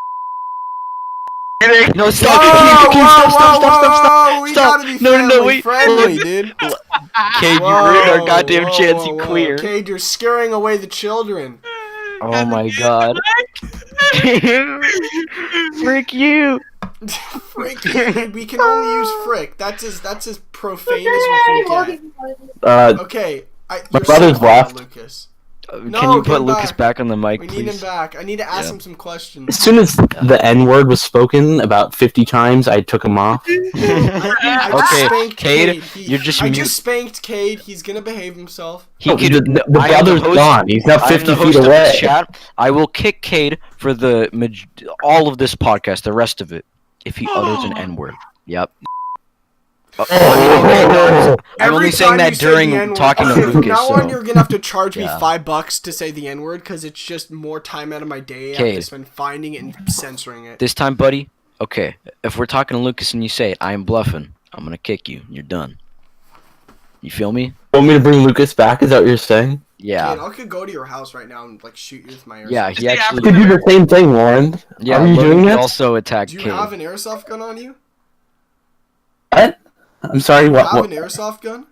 Speaker 2: No,
Speaker 1: Whoa,
Speaker 2: stop!
Speaker 1: whoa,
Speaker 2: Cade,
Speaker 1: whoa,
Speaker 2: stop!
Speaker 1: whoa, we
Speaker 2: Stop.
Speaker 1: gotta be
Speaker 2: No, no,
Speaker 1: family
Speaker 2: wait.
Speaker 1: friendly, dude.
Speaker 2: Cade, you
Speaker 1: Whoa,
Speaker 2: ruined our goddamn
Speaker 1: whoa,
Speaker 2: chance,
Speaker 1: whoa,
Speaker 2: you
Speaker 1: whoa.
Speaker 2: queer.
Speaker 1: Cade, you're scaring away the children.
Speaker 2: Oh my god. Frick you.
Speaker 1: Frick, we can only use frick. That's as profane as we can get. Okay,
Speaker 3: My
Speaker 1: you're
Speaker 3: brother's
Speaker 1: so bad,
Speaker 3: left.
Speaker 1: Lucas.
Speaker 2: Can
Speaker 1: No,
Speaker 2: you
Speaker 1: get
Speaker 2: put
Speaker 1: him
Speaker 2: Lucas
Speaker 1: back.
Speaker 2: back on the mic,
Speaker 1: We need him
Speaker 2: please?
Speaker 1: back. I need to ask
Speaker 2: Yeah.
Speaker 1: him some
Speaker 3: As
Speaker 1: questions.
Speaker 3: soon as the N-word was spoken about 50 times, I took him off.
Speaker 1: I just
Speaker 2: Okay,
Speaker 1: spanked
Speaker 2: Cade,
Speaker 1: Cade.
Speaker 2: you're just
Speaker 1: I
Speaker 2: mute.
Speaker 1: just spanked Cade. He's gonna behave himself.
Speaker 2: He
Speaker 3: The,
Speaker 2: could.
Speaker 3: the
Speaker 2: I am
Speaker 3: brother's
Speaker 2: host-
Speaker 3: gone. He's now
Speaker 2: I'm
Speaker 3: 50
Speaker 2: the
Speaker 3: feet
Speaker 2: host of
Speaker 3: away.
Speaker 2: this chat. I will kick Cade for the all of this podcast, the rest of it, if he utters an N-word. Yep. I'm
Speaker 1: Every
Speaker 2: only saying
Speaker 1: time
Speaker 2: that
Speaker 1: you say the
Speaker 2: during
Speaker 1: N-word-
Speaker 2: talking to
Speaker 1: Okay, from
Speaker 2: Lucas.
Speaker 1: now on,
Speaker 2: So.
Speaker 1: you're gonna have to charge me
Speaker 2: Yeah.
Speaker 1: $5 to say the N-word because it's just more time out of my day. I have to
Speaker 2: Cade.
Speaker 1: spend finding it and censoring it.
Speaker 2: This time, buddy. Okay, if we're talking to Lucas and you say it, I am bluffing. I'm gonna kick you. You're done. You feel me?
Speaker 3: Want me to bring Lucas back? Is that what you're saying?
Speaker 2: Yeah.
Speaker 1: Cade, I could go to your house right now and like shoot you with my airsoft.
Speaker 2: Yeah.
Speaker 5: Is
Speaker 2: He
Speaker 5: the
Speaker 3: You
Speaker 2: actually.
Speaker 3: could do the same thing, Lauren.
Speaker 2: Yeah.
Speaker 3: Are you
Speaker 2: Logan
Speaker 3: doing
Speaker 2: could
Speaker 3: it?
Speaker 2: also attack
Speaker 1: Do you
Speaker 2: Cade.
Speaker 1: have an airsoft gun on you?
Speaker 3: What? I'm sorry,
Speaker 1: Do you
Speaker 3: what?
Speaker 1: have
Speaker 3: what?
Speaker 1: an airsoft gun?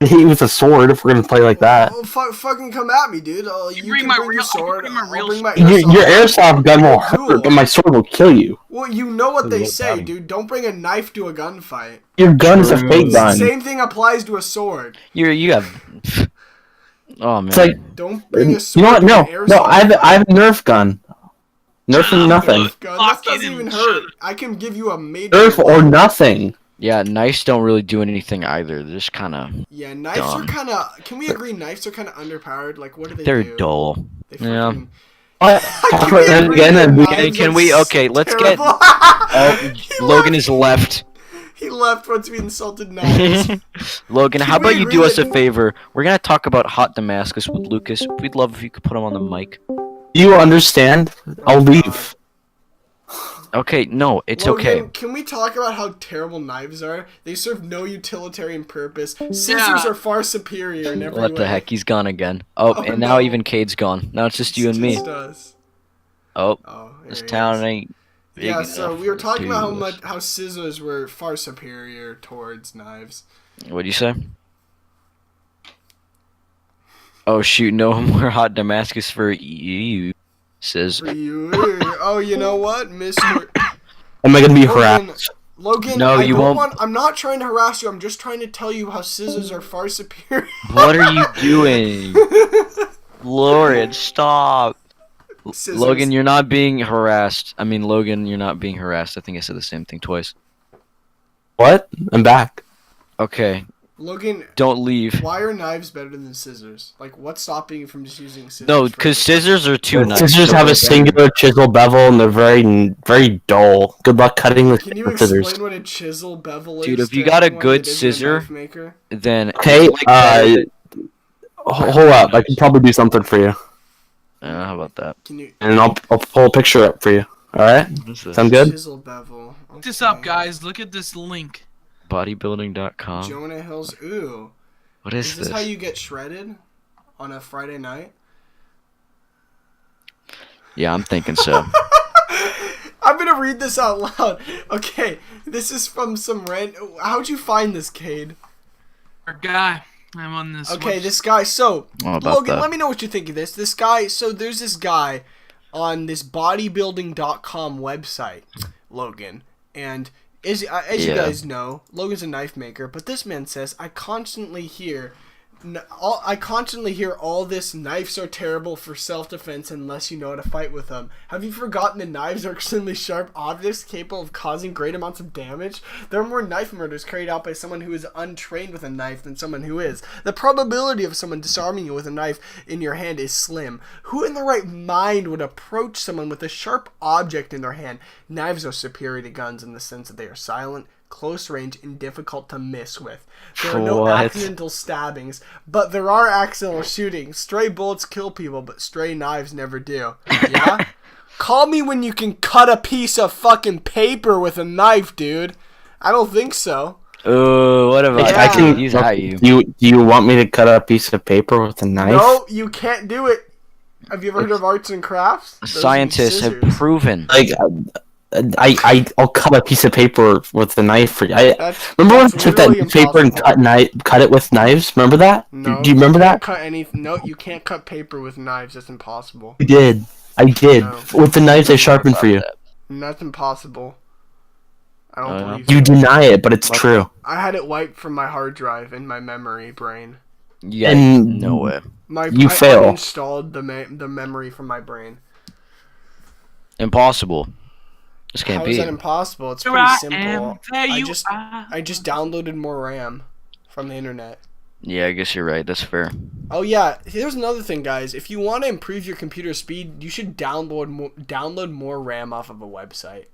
Speaker 3: He with a sword if we're gonna play like that.
Speaker 1: Oh, fucking come at me, dude. You
Speaker 5: bring
Speaker 1: can
Speaker 5: my
Speaker 1: bring your
Speaker 5: real- I can
Speaker 1: sword.
Speaker 5: bring my
Speaker 1: I'll
Speaker 5: real
Speaker 1: bring my
Speaker 3: Your,
Speaker 1: airsoft.
Speaker 3: your airsoft gun will
Speaker 1: Duel.
Speaker 3: hurt, but my sword will kill you.
Speaker 1: Well, you know what they
Speaker 2: Look
Speaker 1: say,
Speaker 2: at him.
Speaker 1: dude. Don't bring a knife to a gunfight.
Speaker 3: Your gun is a fake gun.
Speaker 1: Same thing applies to a sword.
Speaker 2: You have. Oh man.
Speaker 3: It's like,
Speaker 1: Don't bring a
Speaker 3: you
Speaker 1: sword
Speaker 3: know what?
Speaker 1: to
Speaker 3: No,
Speaker 1: an airsoft
Speaker 3: no, I have
Speaker 1: fight.
Speaker 3: a Nerf gun. Nerf and nothing.
Speaker 1: Gun. That
Speaker 5: Fucking
Speaker 1: doesn't even
Speaker 5: shut
Speaker 1: hurt.
Speaker 5: up.
Speaker 1: I can give you a major.
Speaker 3: Nerf or nothing.
Speaker 2: Yeah, knives don't really do anything either. They're just kind of.
Speaker 1: Yeah, knives are
Speaker 2: Dumb.
Speaker 1: kind of. Can we agree? Knives are kind of underpowered. Like, what do they
Speaker 2: They're
Speaker 1: do?
Speaker 2: dull.
Speaker 1: They
Speaker 2: Yeah.
Speaker 1: fucking-
Speaker 3: What?
Speaker 1: Can
Speaker 3: But
Speaker 1: we
Speaker 3: then
Speaker 1: agree
Speaker 3: again,
Speaker 1: that
Speaker 3: and we-
Speaker 1: knives
Speaker 2: Can
Speaker 1: are
Speaker 2: we? Okay, let's get.
Speaker 1: terrible?
Speaker 2: Oh,
Speaker 1: He
Speaker 2: Logan
Speaker 1: left.
Speaker 2: is left.
Speaker 1: He left once we insulted knives.
Speaker 2: Logan,
Speaker 1: Can
Speaker 2: how
Speaker 1: we
Speaker 2: about you
Speaker 1: agree
Speaker 2: do us a
Speaker 1: that-
Speaker 2: favor? We're gonna talk about hot Damascus with Lucas. We'd love if you could put him on the mic.
Speaker 3: You understand? I'll leave.
Speaker 2: Okay, no, it's
Speaker 1: Logan,
Speaker 2: okay.
Speaker 1: Can we talk about how terrible knives are? They serve no utilitarian purpose. Scissors
Speaker 5: Yeah.
Speaker 1: are far superior in every way.
Speaker 2: What the heck? He's gone again. Oh,
Speaker 1: Oh,
Speaker 2: and now
Speaker 1: no.
Speaker 2: even Cade's gone. Now it's just you and me.
Speaker 1: Just us.
Speaker 2: Oh,
Speaker 1: Oh,
Speaker 2: this
Speaker 1: there he
Speaker 2: town
Speaker 1: is.
Speaker 2: ain't big
Speaker 1: Yeah, so
Speaker 2: enough
Speaker 1: we were
Speaker 2: for
Speaker 1: talking about
Speaker 2: two.
Speaker 1: how scissors were far superior towards knives.
Speaker 2: What'd you say? Oh shoot, no more hot Damascus for you. Says
Speaker 1: For you. Oh, you know what, Mister
Speaker 3: Am I gonna be
Speaker 1: Logan?
Speaker 3: harassed?
Speaker 1: Logan,
Speaker 2: No,
Speaker 1: I
Speaker 2: you
Speaker 1: don't
Speaker 2: won't.
Speaker 1: I'm not trying to harass you. I'm just trying to tell you how scissors are far superior.
Speaker 2: what are you doing? Lauren, stop.
Speaker 1: Scissors.
Speaker 2: Logan, you're not being harassed. I mean, Logan, you're not being harassed. I think I said the same thing twice.
Speaker 3: What? I'm back.
Speaker 2: Okay.
Speaker 1: Logan,
Speaker 2: Don't leave.
Speaker 1: why are knives better than scissors? Like, what's stopping you from just using scissors?
Speaker 2: No,
Speaker 1: for
Speaker 2: because
Speaker 1: this?
Speaker 2: scissors are two knives.
Speaker 3: Scissors
Speaker 2: so
Speaker 3: have
Speaker 2: they're
Speaker 3: a singular chisel bevel and they're very dull. Good luck cutting with
Speaker 1: Can you
Speaker 3: scissors.
Speaker 1: explain what a chisel bevel is?
Speaker 2: Dude, if you
Speaker 1: to
Speaker 2: got a
Speaker 1: anyone
Speaker 2: good
Speaker 1: that isn't a
Speaker 2: scissor-
Speaker 1: knife maker?
Speaker 2: Then
Speaker 3: Okay,
Speaker 2: it's like better-
Speaker 3: hold up. I can probably do something for you,
Speaker 2: how about that?
Speaker 1: Can you
Speaker 3: and I'll pull a picture up for you. All right,
Speaker 2: What is this?
Speaker 3: sound good?
Speaker 1: chisel bevel?
Speaker 5: Look this up,
Speaker 1: Okay.
Speaker 5: guys. Look at this link.
Speaker 2: Bodybuilding.com.
Speaker 1: Jonah Hill's. Ooh,
Speaker 2: What
Speaker 1: is
Speaker 2: is
Speaker 1: this
Speaker 2: this?
Speaker 1: how you get shredded on a Friday night?
Speaker 2: Yeah, I'm thinking so.
Speaker 1: I'm gonna read this out loud. Okay, this is from some How'd you find this, Cade?
Speaker 5: Our guy. I'm on this.
Speaker 1: Okay,
Speaker 5: website.
Speaker 1: this guy. So,
Speaker 2: What about
Speaker 1: Logan,
Speaker 2: that?
Speaker 1: let me know what you think of this. This guy. So, there's this guy on this bodybuilding.com website, Logan, and as you
Speaker 2: Yeah.
Speaker 1: guys know, Logan's a knife maker. But this man says, I constantly hear all this knives are terrible for self-defense unless you know how to fight with them. Have you forgotten that knives are extremely sharp objects capable of causing great amounts of damage? There are more knife murders carried out by someone who is untrained with a knife than someone who is. The probability of someone disarming you with a knife in your hand is slim. Who in their right mind would approach someone with a sharp object in their hand? Knives are superior to guns in the sense that they are silent, close range, and difficult to miss with. There are no
Speaker 2: What?
Speaker 1: accidental stabbings, but there are accidental shootings. Stray bullets kill people, but stray knives never do. Yeah? Call me when you can cut a piece of fucking paper with a knife, dude. I don't think so.
Speaker 2: Oh, what about
Speaker 1: I can-
Speaker 2: He's at you.
Speaker 3: Do you want me to cut a piece of paper with a knife?
Speaker 1: No, you can't do it. Have you ever heard of arts and crafts? Those are
Speaker 2: Scientists have
Speaker 1: scissors.
Speaker 2: proven.
Speaker 3: Like, I'll cut a piece of remember when I
Speaker 1: That's
Speaker 3: took that
Speaker 1: literally
Speaker 3: paper and
Speaker 1: impossible.
Speaker 3: cut it with knives? Remember that?
Speaker 1: No,
Speaker 3: Do you remember
Speaker 1: can't
Speaker 3: that?
Speaker 1: Cut any. No, you can't cut paper with knives. That's impossible.
Speaker 3: I did.
Speaker 1: No.
Speaker 3: With the knives I sharpened for you.
Speaker 1: That's impossible. I don't
Speaker 2: yeah.
Speaker 1: believe
Speaker 3: You
Speaker 1: you.
Speaker 3: deny it, but it's true.
Speaker 1: I had it wiped from my hard drive in my memory brain.
Speaker 2: Yeah,
Speaker 3: And-
Speaker 2: no way.
Speaker 3: You fail.
Speaker 1: I installed the memory from my brain.
Speaker 2: Impossible. This can't
Speaker 1: How is
Speaker 2: be.
Speaker 1: that impossible? It's
Speaker 5: Here
Speaker 1: pretty
Speaker 5: I
Speaker 1: simple.
Speaker 5: am, there
Speaker 1: I
Speaker 5: you
Speaker 1: just
Speaker 5: are.
Speaker 1: I just downloaded more RAM from the internet.
Speaker 2: Yeah, I guess you're right. That's fair.
Speaker 1: Oh yeah, here's another thing, guys. If you want to improve your computer speed, you should download more RAM off of a website.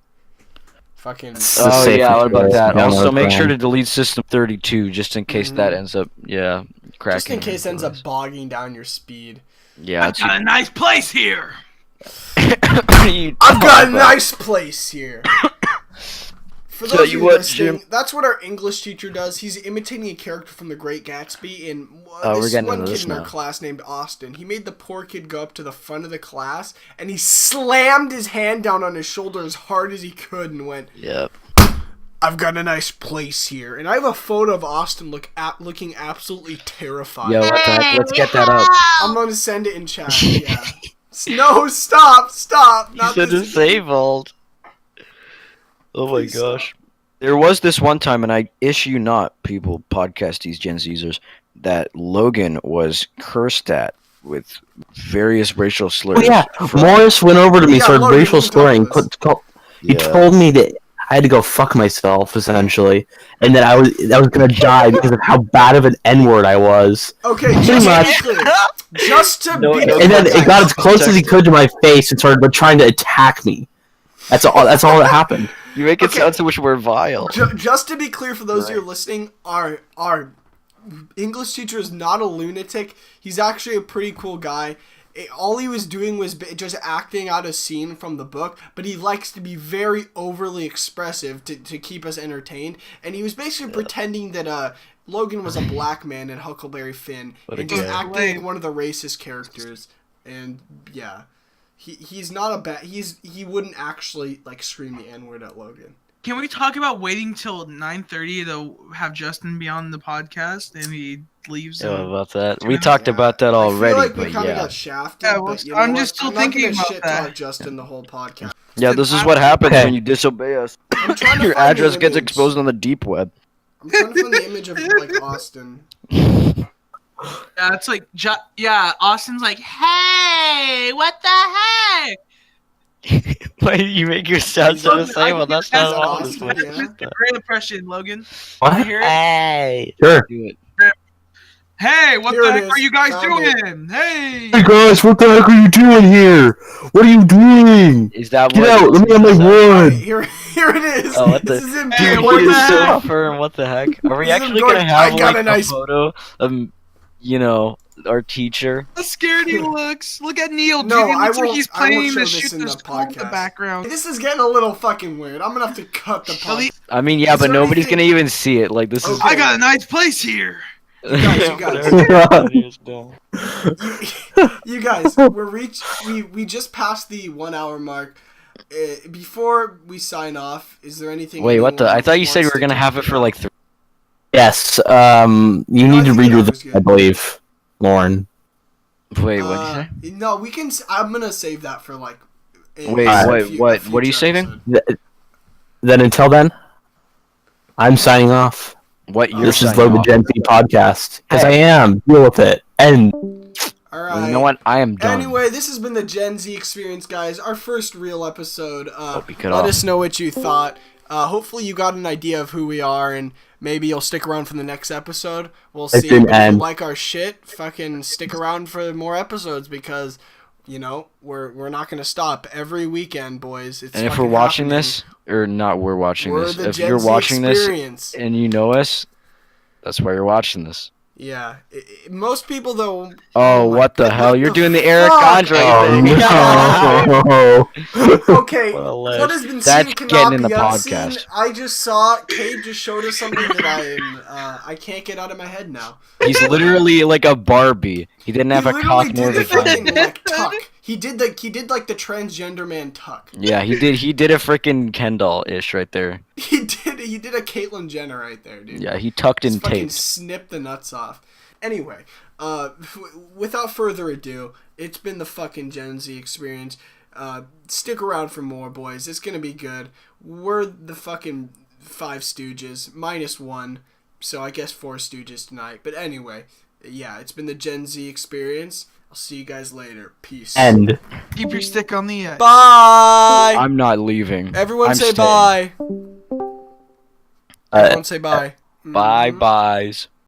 Speaker 1: Fucking.
Speaker 3: It's the
Speaker 2: Oh
Speaker 3: safest
Speaker 2: yeah, what about
Speaker 3: way
Speaker 2: that?
Speaker 3: to download
Speaker 2: Also, make sure
Speaker 3: RAM.
Speaker 2: to delete System 32 just in case that ends up, cracking.
Speaker 1: Just in case it ends up
Speaker 2: device.
Speaker 1: bogging down your speed.
Speaker 2: Yeah,
Speaker 5: I've got a nice place here.
Speaker 1: I've got a nice place here. For
Speaker 2: Tell
Speaker 1: those of
Speaker 2: you
Speaker 1: you
Speaker 2: what,
Speaker 1: listening,
Speaker 2: Jim.
Speaker 1: that's what our English teacher does. He's imitating a character from The Great Gatsby, and
Speaker 2: Oh, we're
Speaker 1: this
Speaker 2: getting
Speaker 1: one
Speaker 2: into
Speaker 1: kid
Speaker 2: this
Speaker 1: in our
Speaker 2: now.
Speaker 1: class named Austin. He made the poor kid go up to the front of the class, and he slammed his hand down on his shoulder as hard as he could, and went,
Speaker 2: Yep.
Speaker 1: "I've got a nice place here." And I have a photo of Austin looking absolutely terrified.
Speaker 2: Yo, what the heck? Let's get that up.
Speaker 1: I'm gonna send it in chat. Yeah. No, stop!
Speaker 2: You
Speaker 1: Not
Speaker 2: said
Speaker 1: this.
Speaker 2: disabled. Oh my
Speaker 1: Please
Speaker 2: gosh. There was this one time, and I issue not people podcasties Gen Zers that Logan was cursed at with various racial slurs.
Speaker 3: Oh yeah,
Speaker 2: from-
Speaker 3: Morris went over to me,
Speaker 1: Yeah,
Speaker 3: started
Speaker 1: Logan,
Speaker 3: racial
Speaker 1: we can talk
Speaker 3: slurring.
Speaker 1: about
Speaker 3: He
Speaker 2: Yeah.
Speaker 3: told me that I had to go fuck myself, essentially, and that I was gonna die because of how bad of an N-word I was.
Speaker 1: Okay,
Speaker 3: Pretty
Speaker 1: just
Speaker 3: much.
Speaker 1: to be clear, just to
Speaker 2: No,
Speaker 1: be
Speaker 2: no,
Speaker 3: And then
Speaker 1: clear,
Speaker 3: it got as
Speaker 1: guys,
Speaker 3: close as he could to my face and started trying to attack me. That's all that happened.
Speaker 2: You make it
Speaker 1: Okay.
Speaker 2: sound so much more vile.
Speaker 1: just to be clear for those of you listening, our English teacher is not a lunatic. He's actually a pretty cool guy. All he was doing was just acting out a scene from the book, but he likes to be very overly expressive to keep us entertained. And he was basically pretending that Logan was a black man in Huckleberry Finn,
Speaker 2: What a
Speaker 1: and just
Speaker 2: guy.
Speaker 1: acting like one of the racist characters. And yeah, he's not a bad. He wouldn't actually like scream the N-word at Logan.
Speaker 5: Can we talk about waiting till 9:30 to have Justin be on the podcast and he leaves?
Speaker 2: Yeah,
Speaker 5: him?
Speaker 2: about that. We talked about that
Speaker 1: I
Speaker 2: already,
Speaker 1: feel like we
Speaker 2: but
Speaker 1: kind of
Speaker 2: yeah.
Speaker 1: got shafted.
Speaker 5: Yeah, well,
Speaker 1: but you know
Speaker 5: I'm
Speaker 1: what?
Speaker 5: just still
Speaker 1: I'm not
Speaker 5: thinking
Speaker 1: gonna
Speaker 5: about
Speaker 1: shit
Speaker 5: that.
Speaker 1: talk Justin the whole podcast.
Speaker 2: Yeah, this is what happens
Speaker 3: Okay.
Speaker 2: when you disobey us.
Speaker 1: I'm trying to
Speaker 2: Your
Speaker 1: find the
Speaker 2: address gets
Speaker 1: image.
Speaker 2: exposed on the deep web.
Speaker 1: I'm trying to find the image of like Austin.
Speaker 5: Yeah, it's like, Austin's like, hey, what the heck?
Speaker 2: Wait, you make your sound so the same. Well, that's not all this
Speaker 1: awesome,
Speaker 2: much.
Speaker 1: yeah.
Speaker 5: Great impression, Logan.
Speaker 3: What?
Speaker 5: Wanna hear it?
Speaker 2: Hey,
Speaker 3: Sure.
Speaker 2: do it.
Speaker 5: Hey, what
Speaker 1: Here
Speaker 5: the
Speaker 1: it
Speaker 5: heck
Speaker 1: is.
Speaker 5: are you guys
Speaker 1: Found
Speaker 5: doing? Hey!
Speaker 3: Hey guys, what the heck are you doing here? What are you doing?
Speaker 2: Is that
Speaker 3: Get
Speaker 2: what?
Speaker 3: out! Let me have my
Speaker 1: Alright,
Speaker 3: wood.
Speaker 1: here it is.
Speaker 2: Oh, what the-
Speaker 1: This is him.
Speaker 5: Hey,
Speaker 2: Dude,
Speaker 5: what
Speaker 2: he
Speaker 5: the
Speaker 2: is so
Speaker 5: heck?
Speaker 2: firm. What the heck? Are we
Speaker 1: This is him
Speaker 2: actually
Speaker 1: going,
Speaker 2: gonna have
Speaker 1: "I got
Speaker 2: like
Speaker 1: a nice-"
Speaker 2: photo of, you know, our teacher?
Speaker 5: How scared he looks. Look at Neil, dude.
Speaker 1: No,
Speaker 5: He
Speaker 1: I
Speaker 5: looks like
Speaker 1: won't.
Speaker 5: he's
Speaker 1: I won't
Speaker 5: playing
Speaker 1: show
Speaker 5: the
Speaker 1: this
Speaker 5: shoot
Speaker 1: in
Speaker 5: the
Speaker 1: the
Speaker 5: school in the
Speaker 1: podcast.
Speaker 5: background.
Speaker 1: This is getting a little fucking weird. I'm gonna have to cut the
Speaker 5: At least-
Speaker 1: podcast.
Speaker 2: I mean, yeah,
Speaker 1: Is
Speaker 2: but
Speaker 1: there
Speaker 2: nobody's
Speaker 1: anything-
Speaker 2: gonna even see it. Like this is.
Speaker 1: Okay.
Speaker 5: I got a nice place here.
Speaker 1: You guys. You guys, we just passed the 1 hour mark. Before we sign off, is there anything?
Speaker 2: Wait, what the?
Speaker 1: anyone
Speaker 2: I thought you said we
Speaker 1: wants
Speaker 2: were
Speaker 1: to
Speaker 2: gonna have it
Speaker 1: talk
Speaker 2: for
Speaker 1: about?
Speaker 2: like 3.
Speaker 3: Yes. You
Speaker 1: I
Speaker 3: need to
Speaker 1: think
Speaker 3: read
Speaker 1: an
Speaker 3: your
Speaker 1: hour's
Speaker 3: thing,
Speaker 1: good.
Speaker 3: I believe, Lauren.
Speaker 2: Wait, what did you say?
Speaker 1: No, we can. I'm gonna save that for like.
Speaker 2: Wait,
Speaker 3: Alright.
Speaker 2: what?
Speaker 1: a
Speaker 2: What are you
Speaker 1: future
Speaker 2: saving?
Speaker 1: episode.
Speaker 3: Then until then, I'm signing off.
Speaker 2: What you're
Speaker 3: This is
Speaker 2: signing
Speaker 3: the
Speaker 2: off?
Speaker 3: Gen Z podcast because I am. Deal with it. And
Speaker 1: All right.
Speaker 2: Well, you know what? I am done.
Speaker 1: Anyway, this has been the Gen Z experience, guys. Our first real episode.
Speaker 2: we cut
Speaker 1: Let
Speaker 2: off.
Speaker 1: us know what you thought. Hopefully, you got an idea of who we are, and maybe you'll stick around for the next episode. We'll see.
Speaker 3: didn't
Speaker 1: But if you
Speaker 3: end.
Speaker 1: like our shit, fucking stick around for more episodes because, you know, we're not gonna stop every weekend, boys. It's
Speaker 2: And if we're
Speaker 1: fucking
Speaker 2: watching
Speaker 1: happening.
Speaker 2: this, or not, we're watching
Speaker 1: We're
Speaker 2: this.
Speaker 1: the
Speaker 2: If
Speaker 1: Gen
Speaker 2: you're
Speaker 1: Z
Speaker 2: watching
Speaker 1: experience.
Speaker 2: this and you know us, that's why you're watching this.
Speaker 1: Yeah, most people though.
Speaker 2: Oh,
Speaker 1: my
Speaker 2: what the
Speaker 1: God,
Speaker 2: hell?
Speaker 1: what
Speaker 2: You're
Speaker 1: the
Speaker 2: doing the Eric
Speaker 1: fuck?
Speaker 2: Andre thing.
Speaker 3: oh, no.
Speaker 1: Okay,
Speaker 2: What a ledge.
Speaker 1: what has been
Speaker 2: That's
Speaker 1: seen cannot
Speaker 2: getting in the
Speaker 1: be unseen.
Speaker 2: podcast.
Speaker 1: I just saw Cade just showed us something that I can't get out of my head now.
Speaker 2: He's literally like a Barbie. He didn't have
Speaker 1: He
Speaker 2: a
Speaker 1: literally
Speaker 2: cock nor
Speaker 1: did the fucking
Speaker 2: vagina.
Speaker 1: like tuck. He did like the transgender man tuck.
Speaker 2: Yeah, he did. He did a freaking Ken doll-ish right there.
Speaker 1: He did a Caitlyn Jenner right there, dude.
Speaker 2: Yeah, he tucked
Speaker 1: Just
Speaker 2: in
Speaker 1: fucking
Speaker 2: tapes.
Speaker 1: snip the nuts off. Anyway, without further ado, it's been the fucking Gen Z experience. Stick around for more, boys. It's gonna be good. We're the fucking 5 Stooges, minus 1, so I guess 4 Stooges tonight. But anyway, yeah, it's been the Gen Z experience. I'll see you guys later. Peace.
Speaker 3: End.
Speaker 5: Keep your stick on the edge.
Speaker 1: Bye!
Speaker 2: I'm not leaving.
Speaker 1: Everyone
Speaker 2: I'm
Speaker 1: say
Speaker 2: staying.
Speaker 1: bye. Everyone say bye.
Speaker 2: Bye
Speaker 1: Mhm.
Speaker 2: byes.